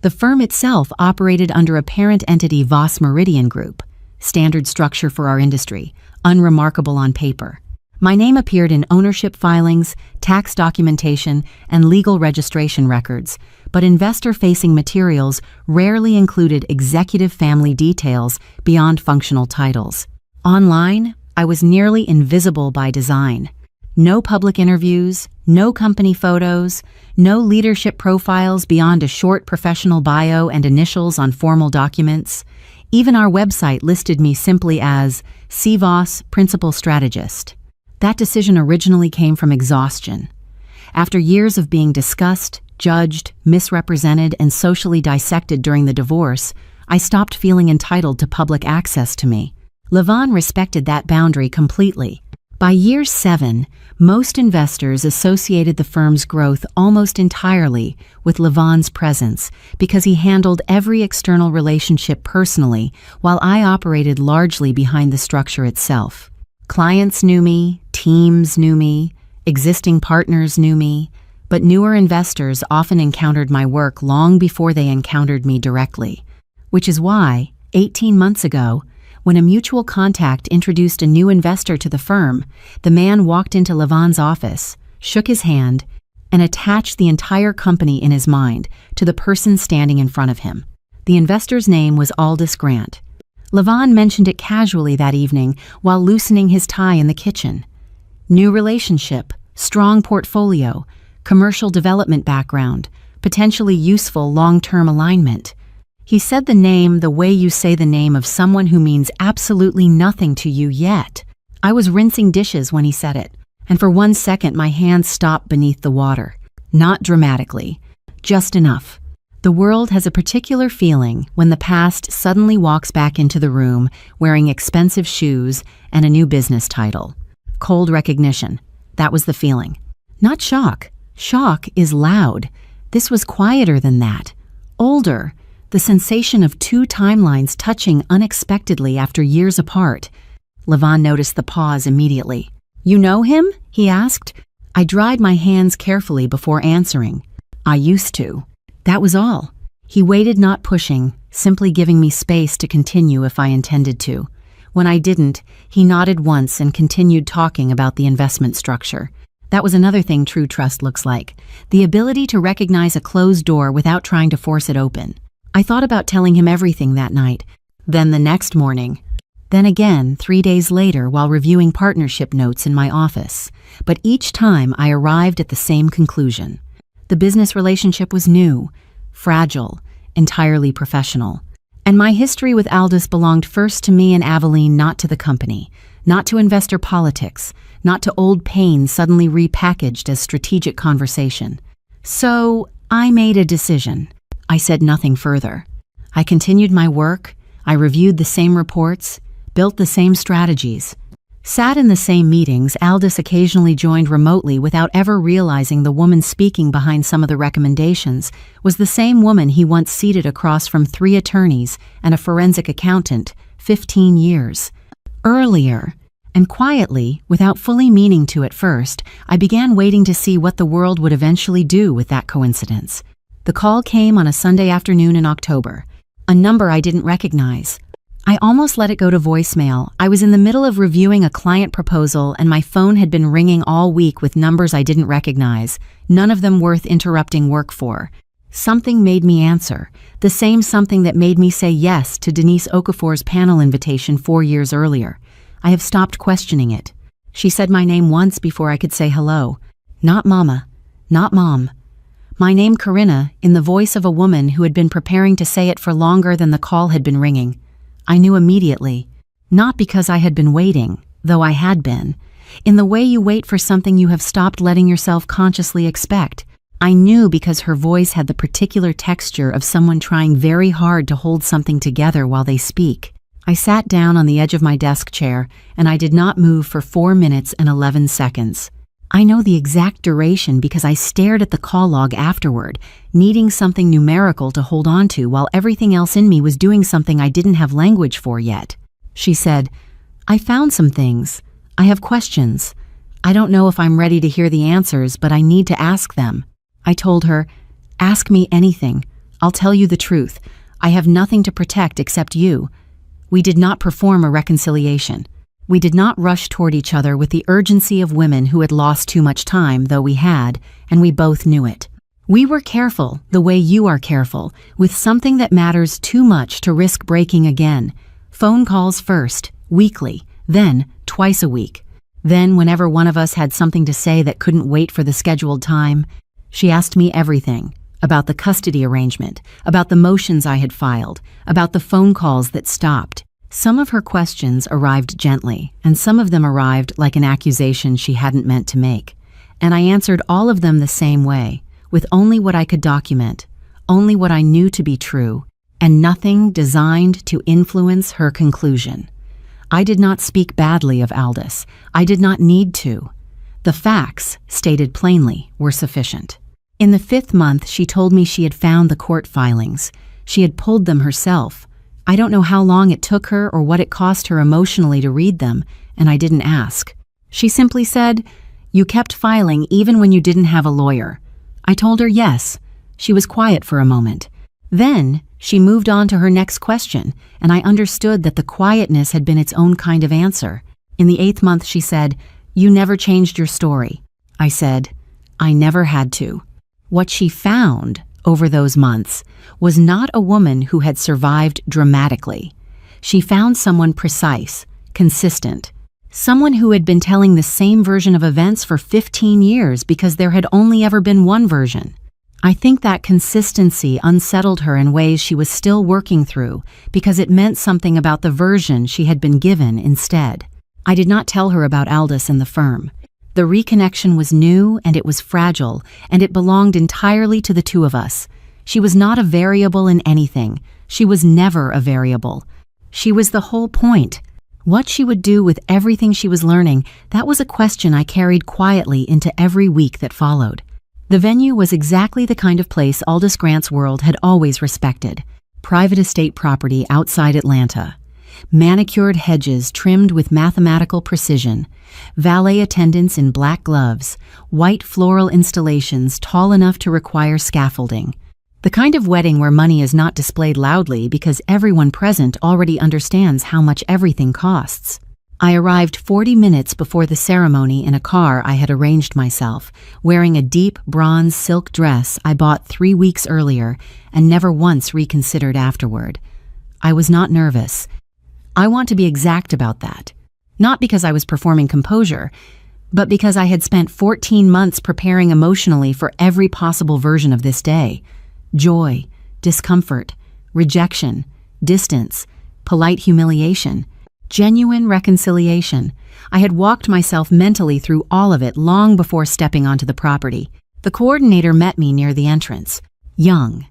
The firm itself operated under a parent entity, Voss Meridian Group, standard structure for our industry, unremarkable on paper. My name appeared in ownership filings, tax documentation, and legal registration records, but investor-facing materials rarely included executive family details beyond functional titles. Online, I was nearly invisible by design. No public interviews, no company photos, no leadership profiles beyond a short professional bio and initials on formal documents. Even our website listed me simply as C. Voss, Principal Strategist. That decision originally came from exhaustion. After years of being discussed, judged, misrepresented, and socially dissected during the divorce, I stopped feeling entitled to public access to me. Levon respected that boundary completely. By year 7, most investors associated the firm's growth almost entirely with Levon's presence because he handled every external relationship personally while I operated largely behind the structure itself. Clients knew me, teams knew me, Existing partners knew me, but newer investors often encountered my work long before they encountered me directly. Which is why, 18 months ago, when a mutual contact introduced a new investor to the firm, the man walked into Levon's office, shook his hand, and attached the entire company in his mind to the person standing in front of him. The investor's name was Aldous Grant. Levon mentioned it casually that evening while loosening his tie in the kitchen. New relationship, strong portfolio, commercial development background, potentially useful long-term alignment. He said the name the way you say the name of someone who means absolutely nothing to you yet. I was rinsing dishes when he said it, and for 1 second my hands stopped beneath the water. Not dramatically, just enough. The world has a particular feeling when the past suddenly walks back into the room wearing expensive shoes and a new business title. Cold recognition. That was the feeling. Not shock. Shock is loud. This was quieter than that. Older. The sensation of two timelines touching unexpectedly after years apart. Levon noticed the pause immediately. "You know him?" he asked. I dried my hands carefully before answering. "I used to." That was all. He waited, not pushing, simply giving me space to continue if I intended to. When I didn't, he nodded once and continued talking about the investment structure. That was another thing true trust looks like, the ability to recognize a closed door without trying to force it open. I thought about telling him everything that night, then the next morning, then again 3 days later while reviewing partnership notes in my office. But each time I arrived at the same conclusion. The business relationship was new, fragile, entirely professional. And my history with Aldous belonged first to me and Aveline, not to the company, not to investor politics, not to old pain suddenly repackaged as strategic conversation. So I made a decision. I said nothing further. I continued my work, I reviewed the same reports, built the same strategies, sat in the same meetings. Aldous occasionally joined remotely without ever realizing the woman speaking behind some of the recommendations was the same woman he once seated across from 3 attorneys and a forensic accountant 15 years earlier. And quietly, without fully meaning to at first, I began waiting to see what the world would eventually do with that coincidence. The call came on a Sunday afternoon in October, a number I didn't recognize. I almost let it go to voicemail. I was in the middle of reviewing a client proposal and my phone had been ringing all week with numbers I didn't recognize, none of them worth interrupting work for. Something made me answer, the same something that made me say yes to Denise Okafor's panel invitation 4 years earlier. I have stopped questioning it. She said my name once before I could say hello. Not Mama, not Mom. My name Corinna, in the voice of a woman who had been preparing to say it for longer than the call had been ringing. I knew immediately, not because I had been waiting, though I had been, in the way you wait for something you have stopped letting yourself consciously expect. I knew because her voice had the particular texture of someone trying very hard to hold something together while they speak. I sat down on the edge of my desk chair, and I did not move for 4 minutes and 11 seconds. I know the exact duration because I stared at the call log afterward, needing something numerical to hold on to while everything else in me was doing something I didn't have language for yet. She said, "I found some things. I have questions. I don't know if I'm ready to hear the answers, but I need to ask them." I told her, "Ask me anything. I'll tell you the truth. I have nothing to protect except you." We did not perform a reconciliation. We did not rush toward each other with the urgency of women who had lost too much time, though we had, and we both knew it. We were careful, the way you are careful, with something that matters too much to risk breaking again. Phone calls first, weekly, then twice a week. Then, whenever one of us had something to say that couldn't wait for the scheduled time, she asked me everything. About the custody arrangement, about the motions I had filed, about the phone calls that stopped. Some of her questions arrived gently, and some of them arrived like an accusation she hadn't meant to make. And I answered all of them the same way, with only what I could document, only what I knew to be true, and nothing designed to influence her conclusion. I did not speak badly of Aldous. I did not need to. The facts, stated plainly, were sufficient. In the 5th month, she told me she had found the court filings. She had pulled them herself. I don't know how long it took her or what it cost her emotionally to read them, and I didn't ask. She simply said, You kept filing even when you didn't have a lawyer." I told her yes. She was quiet for a moment. Then she moved on to her next question, and I understood that the quietness had been its own kind of answer. In the 8th month, she said, "You never changed your story." I said, "I never had to." What she found over those months was not a woman who had survived dramatically. She found someone precise, consistent, someone who had been telling the same version of events for 15 years because there had only ever been one version. I think that consistency unsettled her in ways she was still working through because it meant something about the version she had been given instead. I did not tell her about Aldous and the firm. The reconnection was new and it was fragile, and it belonged entirely to the two of us. She was not a variable in anything. She was never a variable. She was the whole point. What she would do with everything she was learning, that was a question I carried quietly into every week that followed. The venue was exactly the kind of place Aldous Grant's world had always respected. Private estate property outside Atlanta. Manicured hedges trimmed with mathematical precision. Valet attendants in black gloves. White floral installations tall enough to require scaffolding. The kind of wedding where money is not displayed loudly because everyone present already understands how much everything costs. I arrived 40 minutes before the ceremony in a car I had arranged myself, wearing a deep bronze silk dress I bought 3 weeks earlier and never once reconsidered afterward. I was not nervous. I want to be exact about that. Not because I was performing composure, but because I had spent 14 months preparing emotionally for every possible version of this day. Joy, discomfort, rejection, distance, polite humiliation, genuine reconciliation. I had walked myself mentally through all of it long before stepping onto the property. The coordinator met me near the entrance. Young,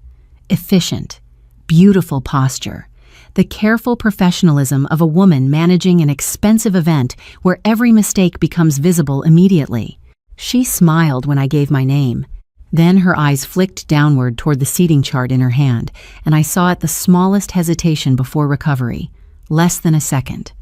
efficient, beautiful posture. The careful professionalism of a woman managing an expensive event where every mistake becomes visible immediately. She smiled when I gave my name. Then her eyes flicked downward toward the seating chart in her hand, and I saw it the smallest hesitation before recovery. Less than a second.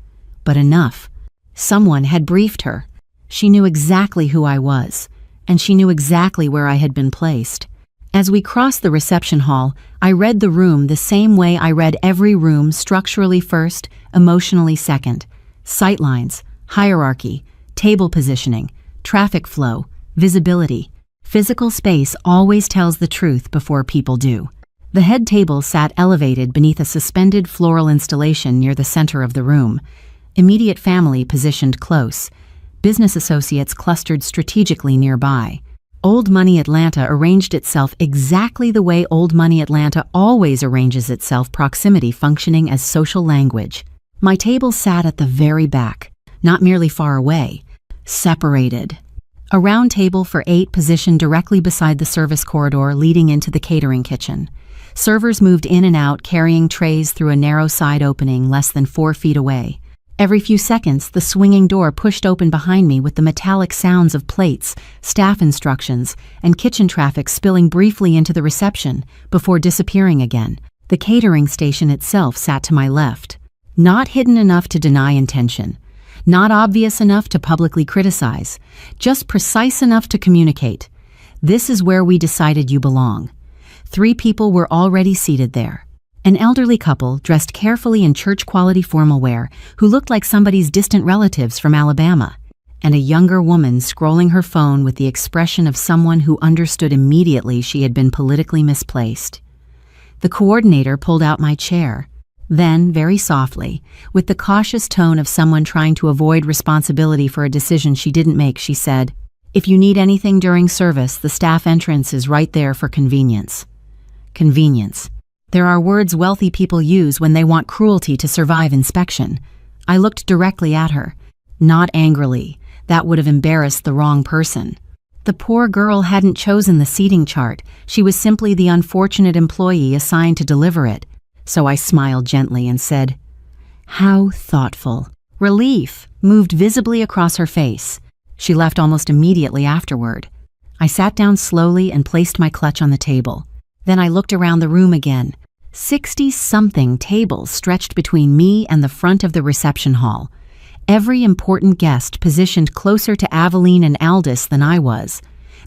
But enough. Someone had briefed her. She knew exactly who I was, and she knew exactly where I had been placed. As we crossed the reception hall, I read the room the same way I read every room, structurally first, emotionally second. Sightlines, hierarchy, table positioning, traffic flow, visibility. Physical space always tells the truth before people do. The head table sat elevated beneath a suspended floral installation near the center of the room. Immediate family positioned close. Business associates clustered strategically nearby. Old Money Atlanta arranged itself exactly the way Old Money Atlanta always arranges itself, proximity functioning as social language. My table sat at the very back, not merely far away, separated. A round table for 8 positioned directly beside the service corridor leading into the catering kitchen. Servers moved in and out, carrying trays through a narrow side opening less than 4 feet away. Every few seconds, the swinging door pushed open behind me with the metallic sounds of plates, staff instructions, and kitchen traffic spilling briefly into the reception before disappearing again. The catering station itself sat to my left. Not hidden enough to deny intention. Not obvious enough to publicly criticize. Just precise enough to communicate. This is where we decided you belong. 3 people were already seated there. An elderly couple dressed carefully in church-quality formal wear who looked like somebody's distant relatives from Alabama, and a younger woman scrolling her phone with the expression of someone who understood immediately she had been politically misplaced. The coordinator pulled out my chair. Then, very softly, with the cautious tone of someone trying to avoid responsibility for a decision she didn't make, she said, "If you need anything during service, the staff entrance is right there for convenience." Convenience. There are words wealthy people use when they want cruelty to survive inspection. I looked directly at her. Not angrily. That would have embarrassed the wrong person. The poor girl hadn't chosen the seating chart. She was simply the unfortunate employee assigned to deliver it. So I smiled gently and said, "How thoughtful." Relief moved visibly across her face. She left almost immediately afterward. I sat down slowly and placed my clutch on the table. Then I looked around the room again. 60-something tables stretched between me and the front of the reception hall. Every important guest positioned closer to Aveline and Aldous than I was.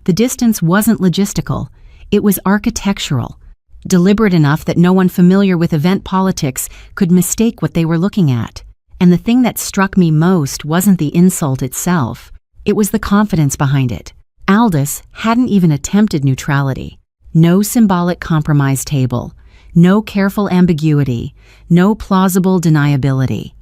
The distance wasn't logistical, it was architectural, deliberate enough that no one familiar with event politics could mistake what they were looking at. And the thing that struck me most wasn't the insult itself, it was the confidence behind it. Aldous hadn't even attempted neutrality. No symbolic compromise table, no careful ambiguity, no plausible deniability.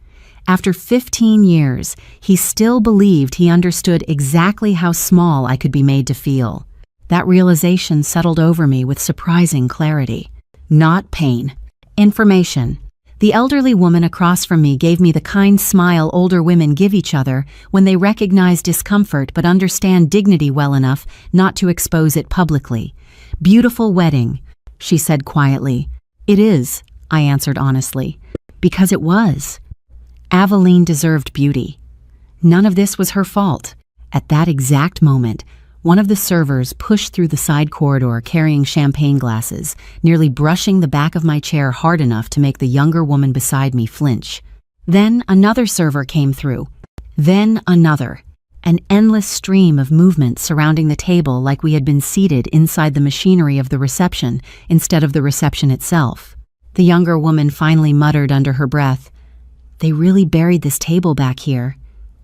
After 15 years, he still believed he understood exactly how small I could be made to feel. That realization settled over me with surprising clarity. Not pain. Information. The elderly woman across from me gave me the kind smile older women give each other when they recognize discomfort but understand dignity well enough not to expose it publicly. "Beautiful wedding," she said quietly. "It is," I answered honestly. Because it was. Aveline deserved beauty. None of this was her fault. At that exact moment, one of the servers pushed through the side corridor carrying champagne glasses, nearly brushing the back of my chair hard enough to make the younger woman beside me flinch. Then another server came through. Then another. An endless stream of movement surrounding the table like we had been seated inside the machinery of the reception instead of the reception itself. The younger woman finally muttered under her breath, "They really buried this table back here."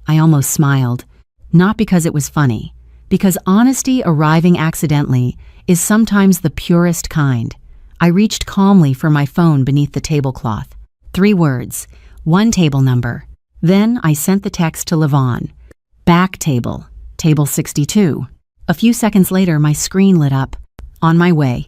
I almost smiled. Not because it was funny. Because honesty arriving accidentally is sometimes the purest kind. I reached calmly for my phone beneath the tablecloth. 3 words, 1 table number. Then I sent the text to Levon. "Back table, table 62. A few seconds later, my screen lit up. On my way.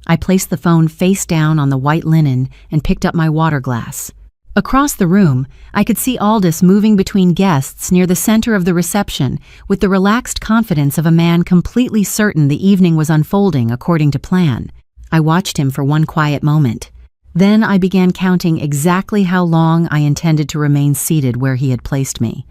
I placed the phone face down on the white linen and picked up my water glass. Across the room, I could see Aldous moving between guests near the center of the reception with the relaxed confidence of a man completely certain the evening was unfolding according to plan. I watched him for one quiet moment. Then I began counting exactly how long I intended to remain seated where he had placed me.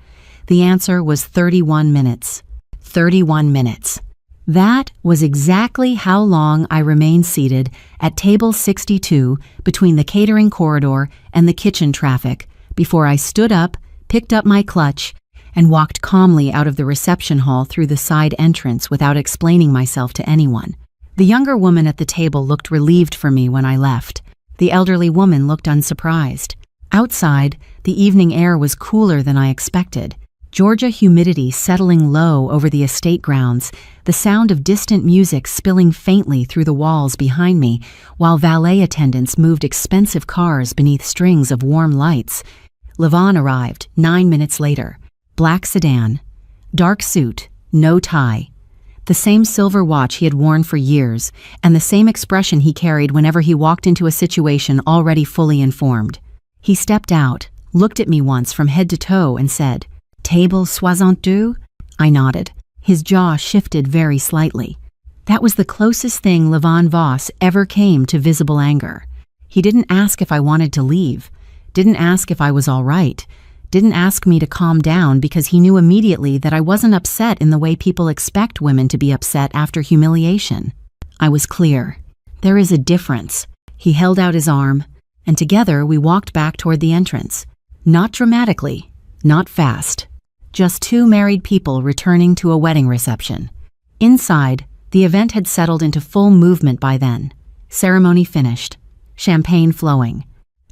The answer was 31 minutes. 31 minutes. That was exactly how long I remained seated at table 62 between the catering corridor and the kitchen traffic before I stood up, picked up my clutch, and walked calmly out of the reception hall through the side entrance without explaining myself to anyone. The younger woman at the table looked relieved for me when I left. The elderly woman looked unsurprised. Outside, the evening air was cooler than I expected. Georgia humidity settling low over the estate grounds, the sound of distant music spilling faintly through the walls behind me, while valet attendants moved expensive cars beneath strings of warm lights. Levon arrived 9 minutes later. Black sedan, dark suit, no tie. The same silver watch he had worn for years, and the same expression he carried whenever he walked into a situation already fully informed. He stepped out, looked at me once from head to toe, and said, "Table 62?" I nodded. His jaw shifted very slightly. That was the closest thing Levon Voss ever came to visible anger. He didn't ask if I wanted to leave, didn't ask if I was all right, didn't ask me to calm down because he knew immediately that I wasn't upset in the way people expect women to be upset after humiliation. I was clear. There is a difference. He held out his arm, and together we walked back toward the entrance. Not dramatically, not fast. Just 2 married people returning to a wedding reception. Inside, the event had settled into full movement by then. Ceremony finished. Champagne flowing.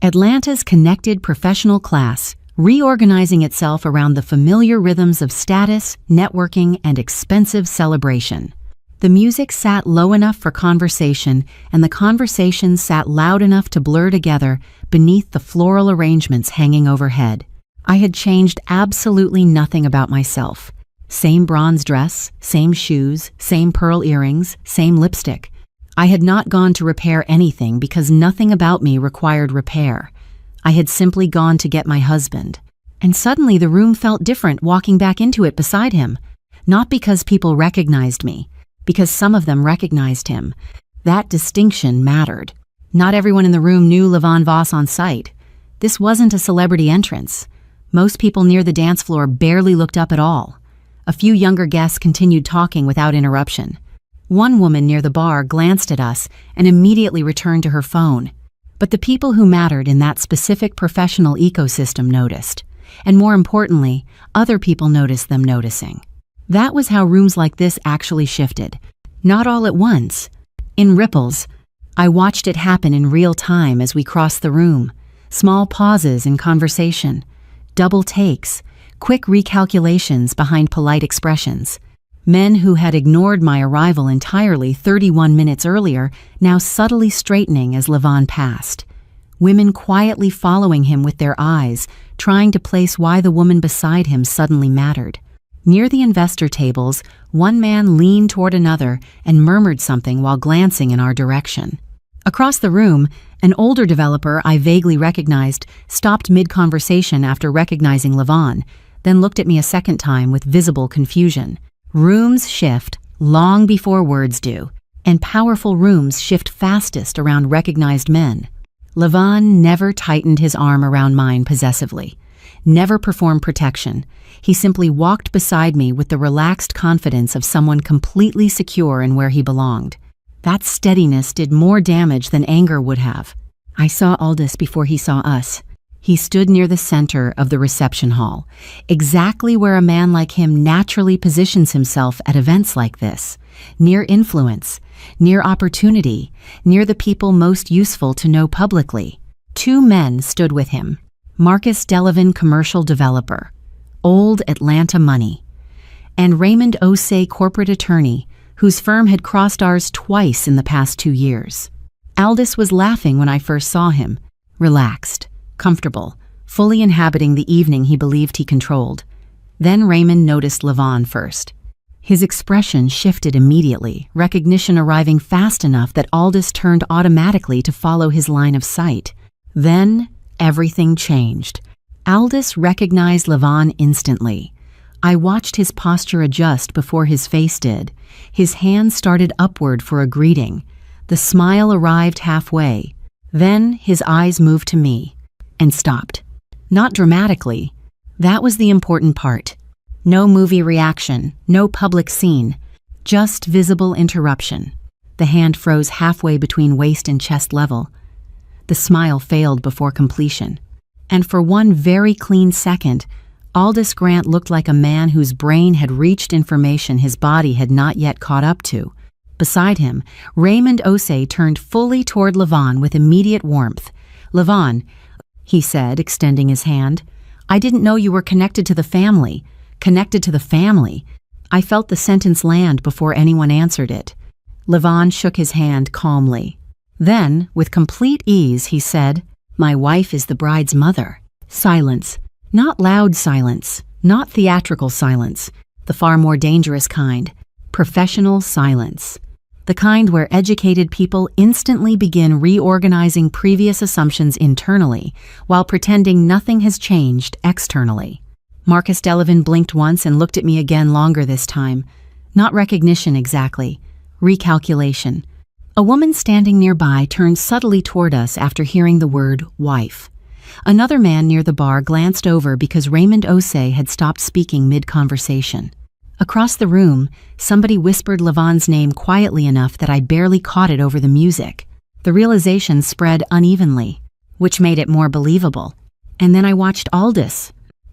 Atlanta's connected professional class, reorganizing itself around the familiar rhythms of status, networking, and expensive celebration. The music sat low enough for conversation, and the conversation sat loud enough to blur together beneath the floral arrangements hanging overhead. I had changed absolutely nothing about myself. Same bronze dress, same shoes, same pearl earrings, same lipstick. I had not gone to repair anything because nothing about me required repair. I had simply gone to get my husband. And suddenly the room felt different walking back into it beside him. Not because people recognized me, because some of them recognized him. That distinction mattered. Not everyone in the room knew Levon Voss on sight. This wasn't a celebrity entrance. Most people near the dance floor barely looked up at all. A few younger guests continued talking without interruption. One woman near the bar glanced at us and immediately returned to her phone. But the people who mattered in that specific professional ecosystem noticed. and more importantly, other people notice them noticing. That was how rooms like this actually shifted. Not all at once. In ripples. I watched it happen in real time as we crossed the room. Small pauses in conversation. Double takes. Quick recalculations behind polite expressions. Men who had ignored my arrival entirely 31 minutes earlier now subtly straightening as Levon passed. Women quietly following him with their eyes, trying to place why the woman beside him suddenly mattered. Near the investor tables, one man leaned toward another and murmured something while glancing in our direction. Across the room, an older developer I vaguely recognized stopped mid-conversation after recognizing Levon, then looked at me a second time with visible confusion. Rooms shift long before words do, and powerful rooms shift fastest around recognized men. Levon never tightened his arm around mine possessively, never performed protection. He simply walked beside me with the relaxed confidence of someone completely secure in where he belonged. That steadiness did more damage than anger would have. I saw Aldous before he saw us. He stood near the center of the reception hall, exactly where a man like him naturally positions himself at events like this, near influence, near opportunity, near the people most useful to know publicly. Two men stood with him. Marcus Delavan, commercial developer, old Atlanta money, and Raymond Osei, corporate attorney, whose firm had crossed ours twice in the past 2 years. Aldous was laughing when I first saw him, relaxed, comfortable, fully inhabiting the evening he believed he controlled. Then Raymond noticed Levon first. His expression shifted immediately, recognition arriving fast enough that Aldous turned automatically to follow his line of sight. Then everything changed. Aldous recognized Levon instantly. I watched his posture adjust before his face did. His hand started upward for a greeting. The smile arrived halfway. Then his eyes moved to me and stopped. Not dramatically. That was the important part. No movie reaction, no public scene, just visible interruption. The hand froze halfway between waist and chest level. The smile failed before completion. And for one very clean second, Aldous Grant looked like a man whose brain had reached information his body had not yet caught up to. Beside him, Raymond Osei turned fully toward Levon with immediate warmth. "Levon," he said, extending his hand, "I didn't know you were connected to the family." Connected to the family. I felt the sentence land before anyone answered it. Levon shook his hand calmly. Then, with complete ease, he said, "My wife is the bride's mother." Silence. Not loud silence. Not theatrical silence. The far more dangerous kind. Professional silence. The kind where educated people instantly begin reorganizing previous assumptions internally while pretending nothing has changed externally. Marcus Delavan blinked once and looked at me again longer this time. Not recognition exactly. Recalculation. A woman standing nearby turned subtly toward us after hearing the word wife. Another man near the bar glanced over because Raymond Osei had stopped speaking mid-conversation. Across the room, somebody whispered Levon's name quietly enough that I barely caught it over the music. The realization spread unevenly, which made it more believable. And then I watched Aldous.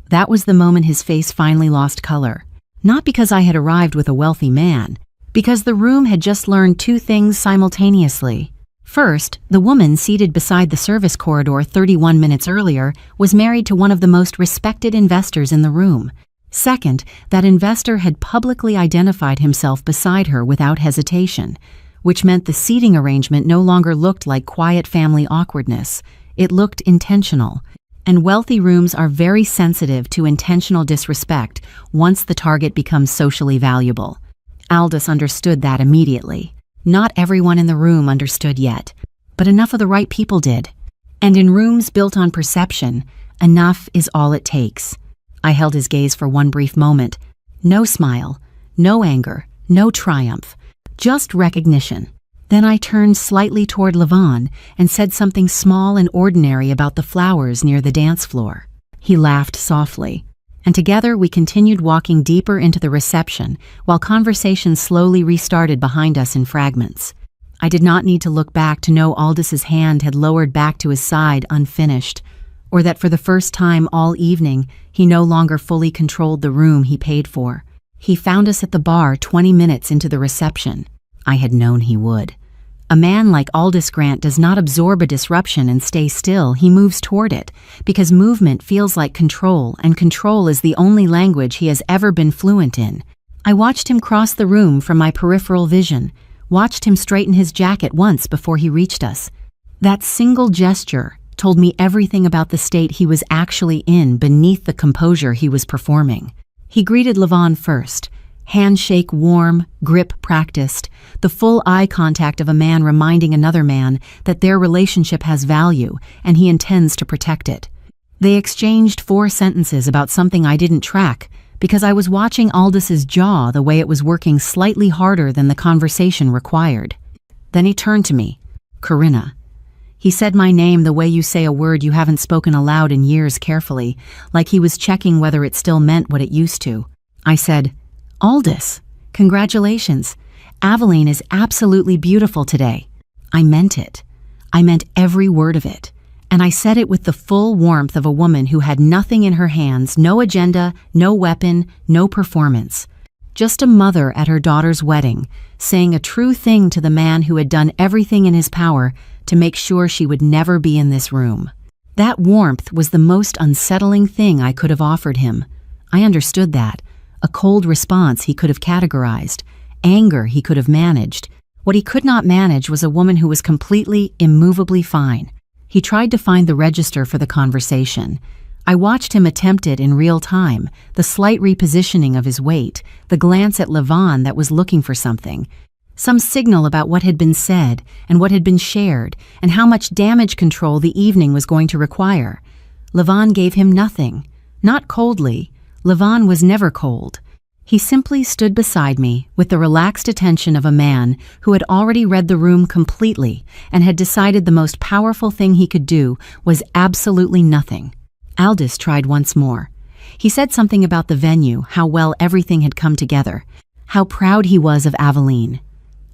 That was the moment his face finally lost color. Not because I had arrived with a wealthy man, because the room had just learned two things simultaneously. First, the woman seated beside the service corridor 31 minutes earlier was married to one of the most respected investors in the room. Second, that investor had publicly identified himself beside her without hesitation, which meant the seating arrangement no longer looked like quiet family awkwardness. It looked intentional. And wealthy rooms are very sensitive to intentional disrespect once the target becomes socially valuable. Aldous understood that immediately. Not everyone in the room understood yet, but enough of the right people did. And in rooms built on perception, enough is all it takes. I held his gaze for one brief moment. No smile, no anger, no triumph, just recognition. Then I turned slightly toward Levon and said something small and ordinary about the flowers near the dance floor. He laughed softly, and together we continued walking deeper into the reception while conversation slowly restarted behind us in fragments. I did not need to look back to know Aldous's hand had lowered back to his side unfinished, or that for the first time all evening, he no longer fully controlled the room he paid for. He found us at the bar 20 minutes into the reception. I had known he would. A man like Aldous Grant does not absorb a disruption and stay still, he moves toward it, because movement feels like control, and control is the only language he has ever been fluent in. I watched him cross the room from my peripheral vision, watched him straighten his jacket once before he reached us. That single gesture told me everything about the state he was actually in beneath the composure he was performing. He greeted Levon first. Handshake warm, grip practiced, the full eye contact of a man reminding another man that their relationship has value and he intends to protect it. They exchanged 4 sentences about something I didn't track because I was watching Aldous's jaw the way it was working slightly harder than the conversation required. Then he turned to me. "Corinna." He said my name the way you say a word you haven't spoken aloud in years carefully, like he was checking whether it still meant what it used to. I said, "Aldous, congratulations. Aveline is absolutely beautiful today." I meant it. I meant every word of it. And I said it with the full warmth of a woman who had nothing in her hands, no agenda, no weapon, no performance. Just a mother at her daughter's wedding, saying a true thing to the man who had done everything in his power to make sure she would never be in this room. That warmth was the most unsettling thing I could have offered him. I understood that. A cold response he could have categorized. Anger he could have managed. What he could not manage was a woman who was completely, immovably fine. He tried to find the register for the conversation. I watched him attempt it in real time, the slight repositioning of his weight, the glance at Levon that was looking for something. Some signal about what had been said and what had been shared and how much damage control the evening was going to require. Levon gave him nothing. Not coldly. Levon was never cold. He simply stood beside me with the relaxed attention of a man who had already read the room completely and had decided the most powerful thing he could do was absolutely nothing. Aldous tried once more. He said something about the venue, how well everything had come together, how proud he was of Aveline.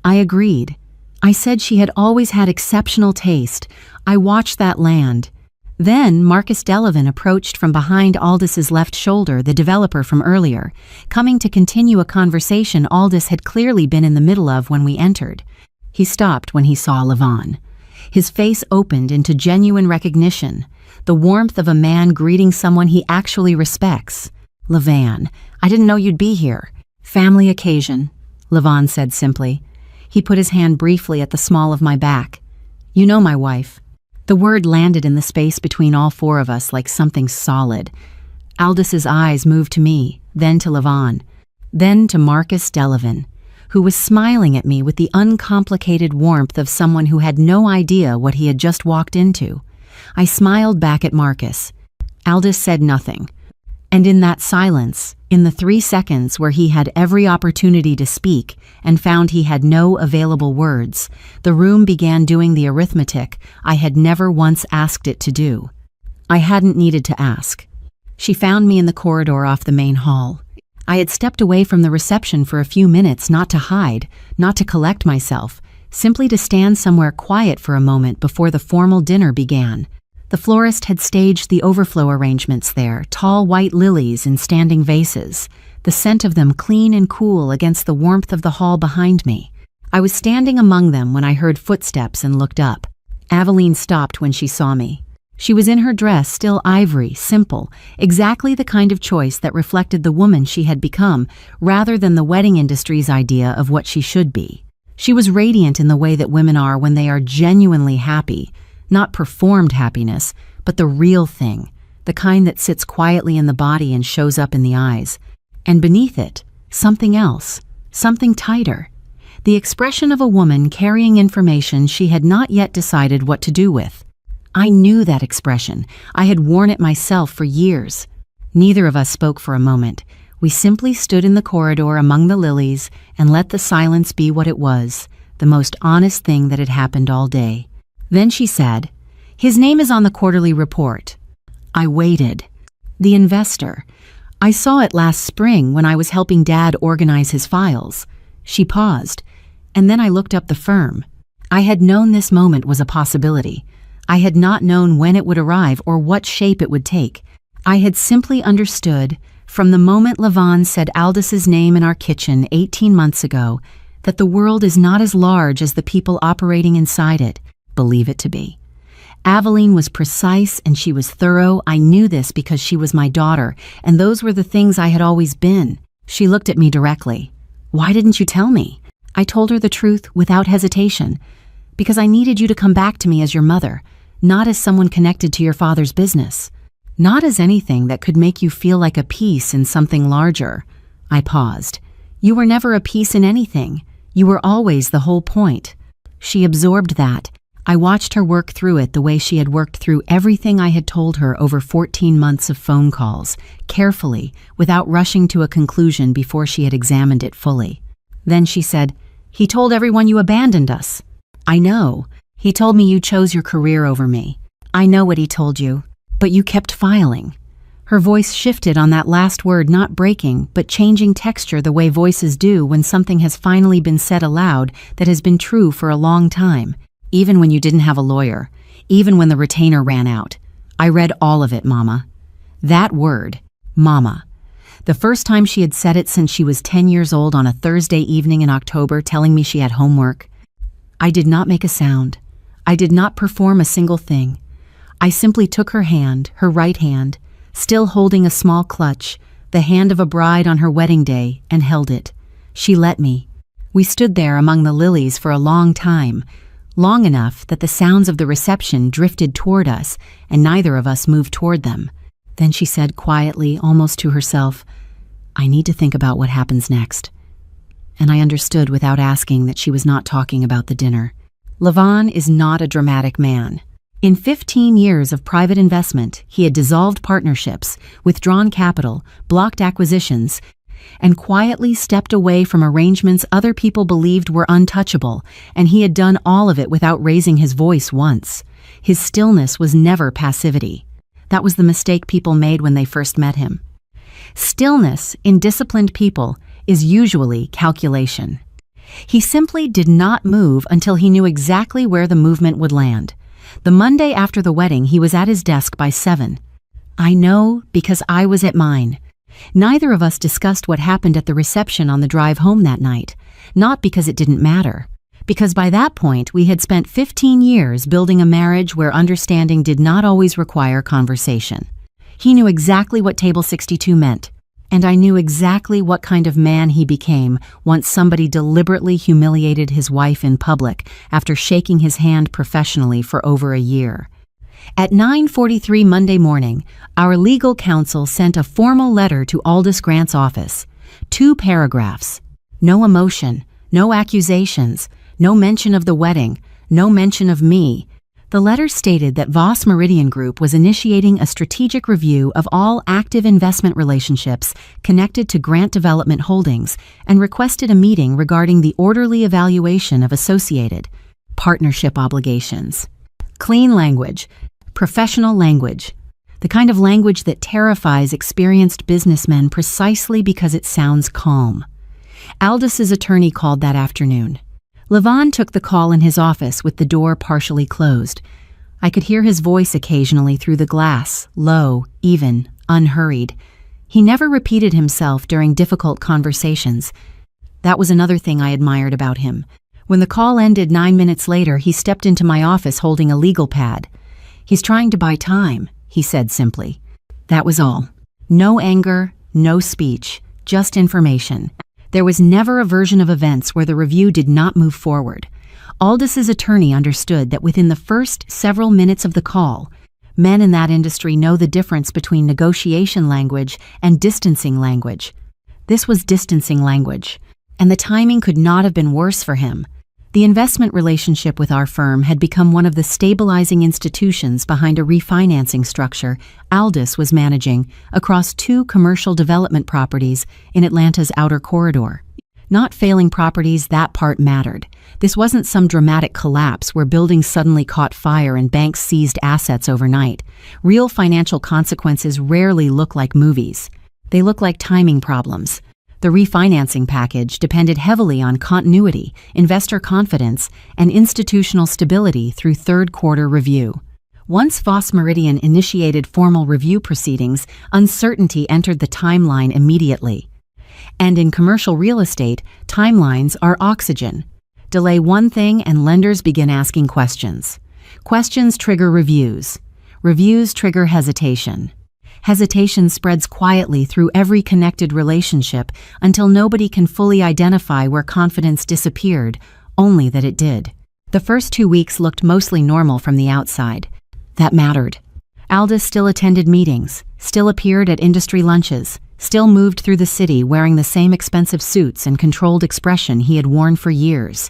I agreed. I said she had always had exceptional taste. I watched that land. Then Marcus Delavan approached from behind Aldous's left shoulder, the developer from earlier, coming to continue a conversation Aldous had clearly been in the middle of when we entered. He stopped when he saw Levon. His face opened into genuine recognition, the warmth of a man greeting someone he actually respects. "Levan, I didn't know you'd be here." "Family occasion," Levon said simply. He put his hand briefly at the small of my back. "You know my wife." The word landed in the space between all 4 of us like something solid. Aldous's eyes moved to me, then to Levon, then to Marcus Delavan, who was smiling at me with the uncomplicated warmth of someone who had no idea what he had just walked into. I smiled back at Marcus. Aldous said nothing. And in that silence, in the 3 seconds where he had every opportunity to speak and found he had no available words, the room began doing the arithmetic I had never once asked it to do. I hadn't needed to ask. She found me in the corridor off the main hall. I had stepped away from the reception for a few minutes, not to hide, not to collect myself, simply to stand somewhere quiet for a moment before the formal dinner began. The florist had staged the overflow arrangements there, tall white lilies in standing vases, the scent of them clean and cool against the warmth of the hall behind me. I was standing among them when I heard footsteps and looked up. Aveline stopped when she saw me. She was in her dress, still ivory, simple, exactly the kind of choice that reflected the woman she had become, rather than the wedding industry's idea of what she should be. She was radiant in the way that women are when they are genuinely happy. Not performed happiness, but the real thing, the kind that sits quietly in the body and shows up in the eyes. And beneath it, something else, something tighter. The expression of a woman carrying information she had not yet decided what to do with. I knew that expression. I had worn it myself for years. Neither of us spoke for a moment. We simply stood in the corridor among the lilies and let the silence be what it was, the most honest thing that had happened all day. Then she said, "His name is on the quarterly report." I waited. The investor. I saw it last spring when I was helping Dad organize his files. She paused, and then I looked up the firm. I had known this moment was a possibility. I had not known when it would arrive or what shape it would take. I had simply understood, from the moment Levon said Aldis's name in our kitchen 18 months ago, that the world is not as large as the people operating inside it believe it to be. Aveline was precise and she was thorough. I knew this because she was my daughter, and those were the things I had always been. She looked at me directly. "Why didn't you tell me?" I told her the truth without hesitation. "Because I needed you to come back to me as your mother, not as someone connected to your father's business. Not as anything that could make you feel like a piece in something larger." I paused. "You were never a piece in anything. You were always the whole point." She absorbed that. I watched her work through it the way she had worked through everything I had told her over 14 months of phone calls, carefully, without rushing to a conclusion before she had examined it fully. Then she said, "He told everyone you abandoned us." "I know. He told me you chose your career over me." "I know what he told you. But you kept filing." Her voice shifted on that last word, not breaking, but changing texture the way voices do when something has finally been said aloud that has been true for a long time. "Even when you didn't have a lawyer, even when the retainer ran out. I read all of it, Mama." That word, Mama. The first time she had said it since she was 10 years old on a Thursday evening in October, telling me she had homework. I did not make a sound. I did not perform a single thing. I simply took her hand, her right hand, still holding a small clutch, the hand of a bride on her wedding day, and held it. She let me. We stood there among the lilies for a long time, long enough that the sounds of the reception drifted toward us, and neither of us moved toward them. Then she said quietly, almost to herself, "I need to think about what happens next." And I understood without asking that she was not talking about the dinner. Levon is not a dramatic man. In 15 years of private investment, he had dissolved partnerships, withdrawn capital, blocked acquisitions, and quietly stepped away from arrangements other people believed were untouchable, and he had done all of it without raising his voice once. His stillness was never passivity. That was the mistake people made when they first met him. Stillness in disciplined people is usually calculation. He simply did not move until he knew exactly where the movement would land. The Monday after the wedding, he was at his desk by 7. I know because I was at mine. Neither of us discussed what happened at the reception on the drive home that night, not because it didn't matter, because by that point we had spent 15 years building a marriage where understanding did not always require conversation. He knew exactly what Table 62 meant, and I knew exactly what kind of man he became once somebody deliberately humiliated his wife in public after shaking his hand professionally for over a year. At 9:43 Monday morning, our legal counsel sent a formal letter to Aldis Grant's office. 2 paragraphs. No emotion, no accusations, no mention of the wedding, no mention of me. The letter stated that Voss Meridian Group was initiating a strategic review of all active investment relationships connected to Grant Development Holdings and requested a meeting regarding the orderly evaluation of associated partnership obligations. Clean language, professional language, the kind of language that terrifies experienced businessmen precisely because it sounds calm. Aldis's attorney called that afternoon. Levon took the call in his office with the door partially closed. I could hear his voice occasionally through the glass, low, even, unhurried. He never repeated himself during difficult conversations. That was another thing I admired about him. When the call ended 9 minutes later, he stepped into my office holding a legal pad. "He's trying to buy time," he said simply. That was all. No anger, no speech, just information. There was never a version of events where the review did not move forward. Aldis's attorney understood that within the first several minutes of the call, men in that industry know the difference between negotiation language and distancing language. This was distancing language, and the timing could not have been worse for him. The investment relationship with our firm had become one of the stabilizing institutions behind a refinancing structure Aldis was managing across 2 commercial development properties in Atlanta's outer corridor. Not failing properties, that part mattered. This wasn't some dramatic collapse where buildings suddenly caught fire and banks seized assets overnight. Real financial consequences rarely look like movies. They look like timing problems. The refinancing package depended heavily on continuity, investor confidence, and institutional stability through third-quarter review. Once Voss Meridian initiated formal review proceedings, uncertainty entered the timeline immediately. And in commercial real estate, timelines are oxygen. Delay one thing and lenders begin asking questions. Questions trigger reviews. Reviews trigger hesitation. Hesitation spreads quietly through every connected relationship until nobody can fully identify where confidence disappeared, only that it did. The first 2 weeks looked mostly normal from the outside. That mattered. Aldous still attended meetings, still appeared at industry lunches, still moved through the city wearing the same expensive suits and controlled expression he had worn for years.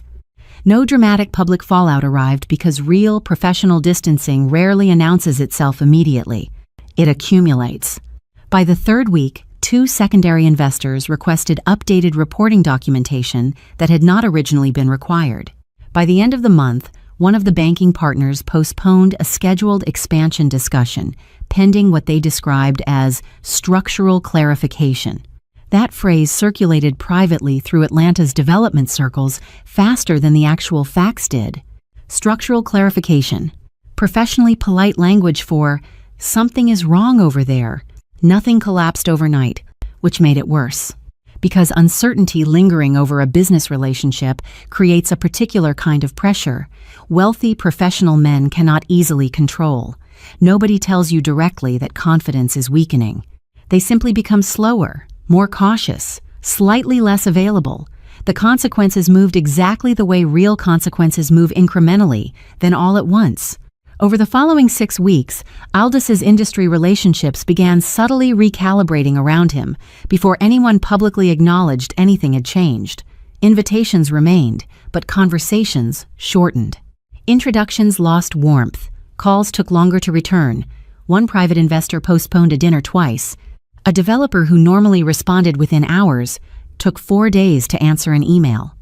No dramatic public fallout arrived because real professional distancing rarely announces itself immediately. It accumulates. By the third week, 2 secondary investors requested updated reporting documentation that had not originally been required. By the end of the month, one of the banking partners postponed a scheduled expansion discussion, pending what they described as structural clarification. That phrase circulated privately through Atlanta's development circles faster than the actual facts did. Structural clarification. Professionally polite language for, something is wrong over there. Nothing collapsed overnight, which made it worse. Because uncertainty lingering over a business relationship creates a particular kind of pressure wealthy professional men cannot easily control. Nobody tells you directly that confidence is weakening. They simply become slower, more cautious, slightly less available. The consequences moved exactly the way real consequences move incrementally, then all at once. Over the following 6 weeks, Aldous's industry relationships began subtly recalibrating around him before anyone publicly acknowledged anything had changed. Invitations remained, but conversations shortened. Introductions lost warmth. Calls took longer to return. One private investor postponed a dinner twice. A developer who normally responded within hours took 4 days to answer an email.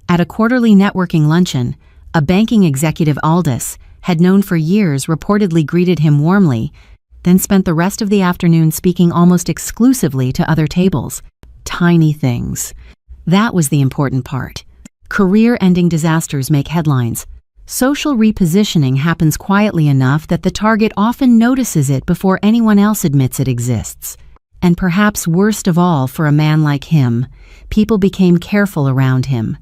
At a quarterly networking luncheon, a banking executive Aldous had known for years reportedly greeted him warmly, then spent the rest of the afternoon speaking almost exclusively to other tables. Tiny things. That was the important part. Career-ending disasters make headlines. Social repositioning happens quietly enough that the target often notices it before anyone else admits it exists. And perhaps worst of all for a man like him, people became careful around him.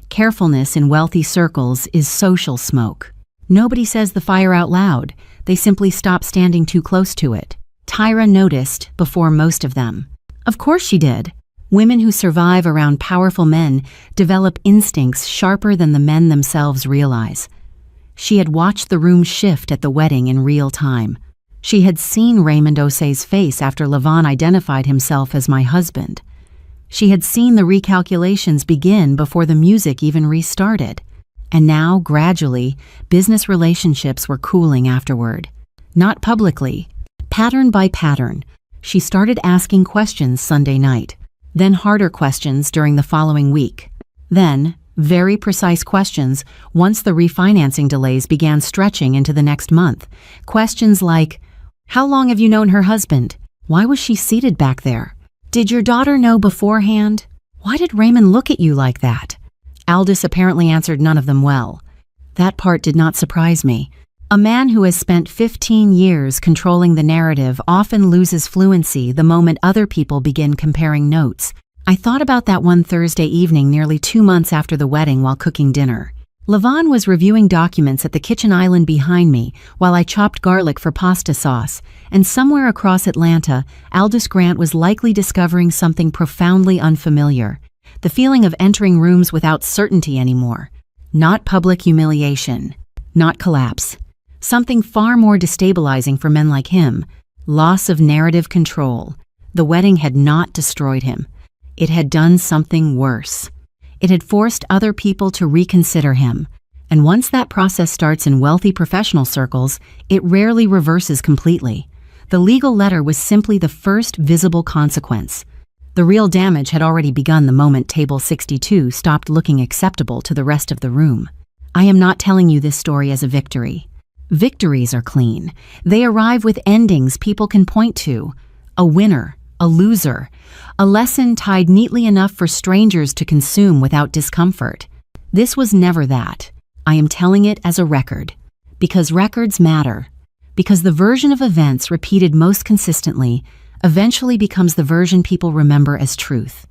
Carefulness in wealthy circles is social smoke. Nobody says the fire out loud. They simply stop standing too close to it. Tyra noticed before most of them. Of course she did. Women who survive around powerful men develop instincts sharper than the men themselves realize. She had watched the room shift at the wedding in real time. She had seen Raymond Osei's face after Levon identified himself as my husband. She had seen the recalculations begin before the music even restarted. And now, gradually, business relationships were cooling afterward. Not publicly. Pattern by pattern, she started asking questions Sunday night, then harder questions during the following week. Then, very precise questions once the refinancing delays began stretching into the next month. Questions like, how long have you known her husband? Why was she seated back there? Did your daughter know beforehand? Why did Raymond look at you like that? Aldous apparently answered none of them well. That part did not surprise me. A man who has spent 15 years controlling the narrative often loses fluency the moment other people begin comparing notes. I thought about that one Thursday evening nearly 2 months after the wedding while cooking dinner. Levon was reviewing documents at the kitchen island behind me while I chopped garlic for pasta sauce, and somewhere across Atlanta, Aldous Grant was likely discovering something profoundly unfamiliar. The feeling of entering rooms without certainty anymore. Not public humiliation. Not collapse. Something far more destabilizing for men like him. Loss of narrative control. The wedding had not destroyed him. It had done something worse. It had forced other people to reconsider him. And once that process starts in wealthy professional circles, it rarely reverses completely. The legal letter was simply the first visible consequence. The real damage had already begun the moment Table 62 stopped looking acceptable to the rest of the room. I am not telling you this story as a victory. Victories are clean. They arrive with endings people can point to. A winner, a loser, a lesson tied neatly enough for strangers to consume without discomfort. This was never that. I am telling it as a record. Because records matter. because the version of events repeated most consistently eventually becomes the version people remember as truth.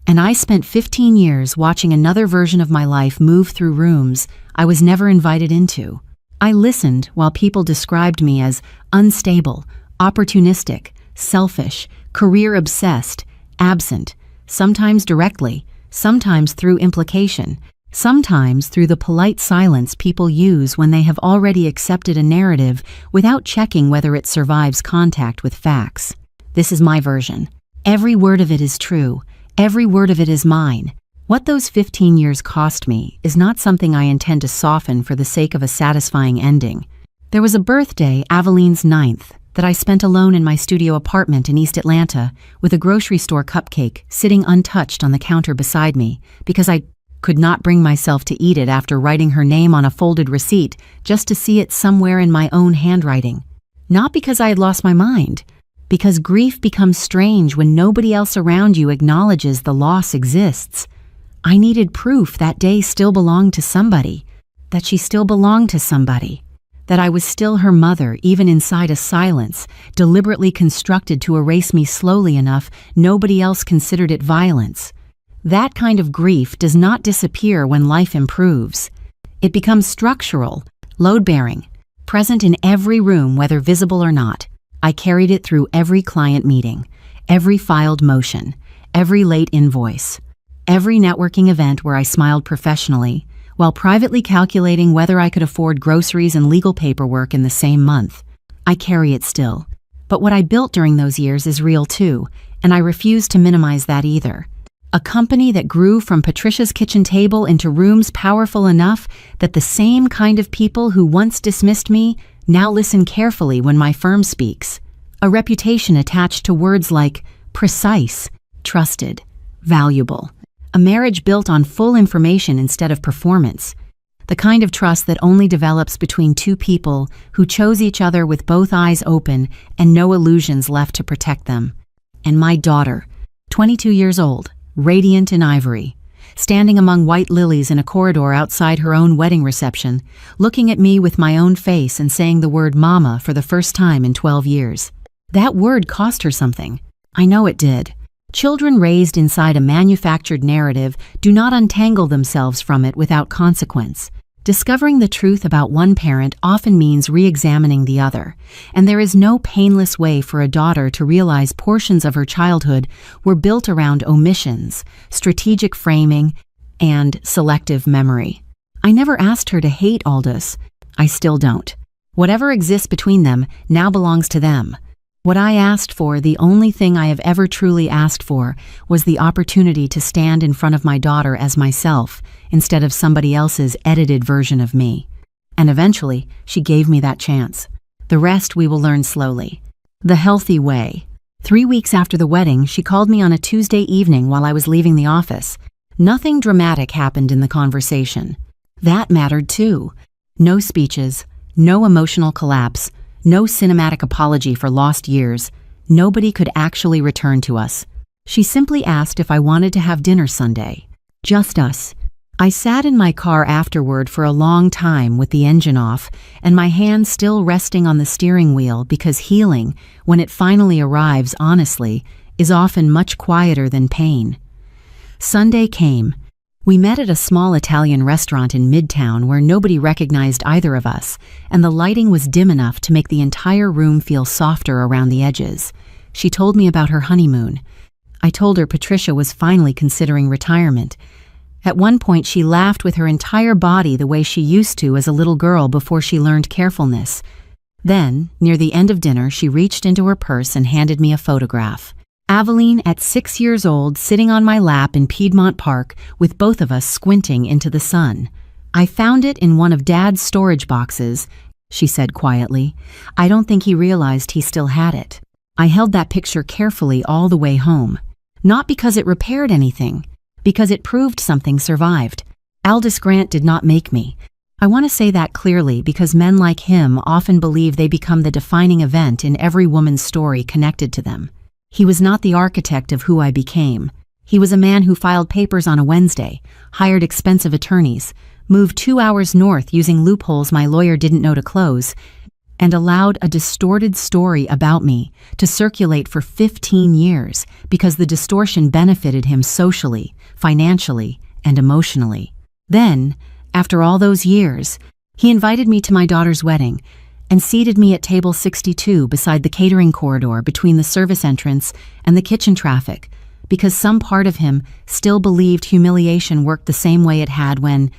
And I spent 15 years watching another version of my life move through rooms I was never invited into. I listened while people described me as unstable, opportunistic, selfish, career-obsessed, absent, sometimes directly, sometimes through implication, sometimes through the polite silence people use when they have already accepted a narrative without checking whether it survives contact with facts. This is my version. Every word of it is true. Every word of it is mine. What those 15 years cost me is not something I intend to soften for the sake of a satisfying ending. There was a birthday, Aveline's 9th, that I spent alone in my studio apartment in East Atlanta with a grocery store cupcake sitting untouched on the counter beside me because I could not bring myself to eat it after writing her name on a folded receipt just to see it somewhere in my own handwriting. Not because I had lost my mind, because grief becomes strange when nobody else around you acknowledges the loss exists. I needed proof that day still belonged to somebody, that she still belonged to somebody, that I was still her mother even inside a silence deliberately constructed to erase me slowly enough nobody else considered it violence. That kind of grief does not disappear when life improves. It becomes structural, load-bearing, present in every room whether visible or not. I carried it through every client meeting, every filed motion, every late invoice, every networking event where I smiled professionally, while privately calculating whether I could afford groceries and legal paperwork in the same month. I carry it still. But what I built during those years is real too, and I refuse to minimize that either. A company that grew from Patricia's kitchen table into rooms powerful enough that the same kind of people who once dismissed me now listen carefully when my firm speaks. A reputation attached to words like precise, trusted, valuable. A marriage built on full information instead of performance. The kind of trust that only develops between two people who chose each other with both eyes open and no illusions left to protect them. And my daughter, 22 years old, radiant in ivory, standing among white lilies in a corridor outside her own wedding reception, looking at me with my own face and saying the word mama for the first time in 12 years. That word cost her something. I know it did. Children raised inside a manufactured narrative do not untangle themselves from it without consequence. Discovering the truth about one parent often means re-examining the other, and there is no painless way for a daughter to realize portions of her childhood were built around omissions, strategic framing, and selective memory. I never asked her to hate Aldous. I still don't. Whatever exists between them now belongs to them. What I asked for, the only thing I have ever truly asked for, was the opportunity to stand in front of my daughter as myself, instead of somebody else's edited version of me. And eventually, she gave me that chance. The rest we will learn slowly. The healthy way. 3 weeks after the wedding, she called me on a Tuesday evening while I was leaving the office. Nothing dramatic happened in the conversation. That mattered too. No speeches, no emotional collapse, no cinematic apology for lost years. Nobody could actually return to us. She simply asked if I wanted to have dinner Sunday. Just us. I sat in my car afterward for a long time with the engine off and my hand still resting on the steering wheel because healing, when it finally arrives honestly, is often much quieter than pain. Sunday came. We met at a small Italian restaurant in Midtown where nobody recognized either of us, and the lighting was dim enough to make the entire room feel softer around the edges. She told me about her honeymoon. I told her Patricia was finally considering retirement. At one point, she laughed with her entire body the way she used to as a little girl before she learned carefulness. Then, near the end of dinner, she reached into her purse and handed me a photograph. Aveline at 6 years old, sitting on my lap in Piedmont Park with both of us squinting into the sun. I found it in one of Dad's storage boxes, she said quietly. I don't think he realized he still had it. I held that picture carefully all the way home. Not because it repaired anything, because it proved something survived. Aldous Grant did not make me. I want to say that clearly because men like him often believe they become the defining event in every woman's story connected to them. He was not the architect of who I became. He was a man who filed papers on a Wednesday, hired expensive attorneys, moved 2 hours north using loopholes my lawyer didn't know to close, and allowed a distorted story about me to circulate for 15 years because the distortion benefited him socially, financially, and emotionally. Then, after all those years, he invited me to my daughter's wedding and seated me at table 62 beside the catering corridor between the service entrance and the kitchen traffic, because some part of him still believed humiliation worked the same way it had when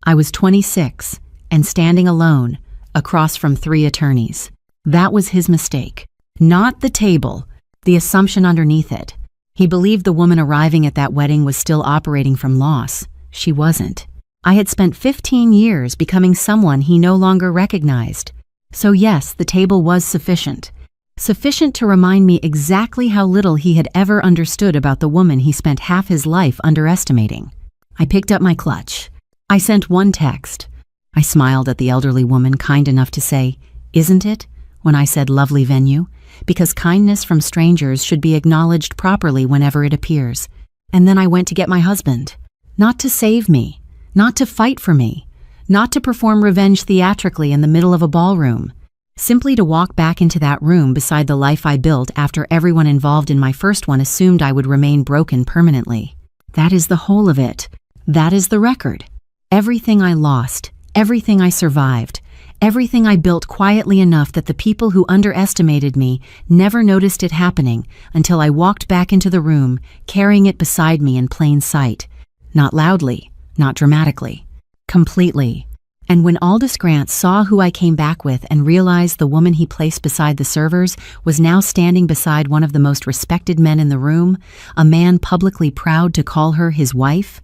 I was 26 and standing alone across from 3 attorneys. That was his mistake. Not the table, the assumption underneath it. He believed the woman arriving at that wedding was still operating from loss. She wasn't. I had spent 15 years becoming someone he no longer recognized. So yes, the table was sufficient. Sufficient to remind me exactly how little he had ever understood about the woman he spent half his life underestimating. I picked up my clutch. I sent one text. I smiled at the elderly woman, kind enough to say, "Isn't it?" when I said lovely venue, because kindness from strangers should be acknowledged properly whenever it appears. And then I went to get my husband. Not to save me, not to fight for me, not to perform revenge theatrically in the middle of a ballroom, simply to walk back into that room beside the life I built after everyone involved in my first one assumed I would remain broken permanently. That is the whole of it. That is the record. Everything I lost, everything I survived, everything I built quietly enough that the people who underestimated me never noticed it happening until I walked back into the room, carrying it beside me in plain sight. Not loudly, not dramatically. Completely. And when Aldous Grant saw who I came back with and realized the woman he placed beside the servers was now standing beside one of the most respected men in the room, a man publicly proud to call her his wife,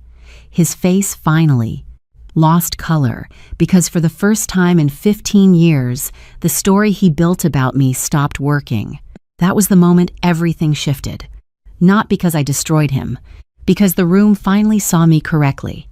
his face finally lost color, because for the first time in 15 years, the story he built about me stopped working. That was the moment everything shifted. Not because I destroyed him, because the room finally saw me correctly.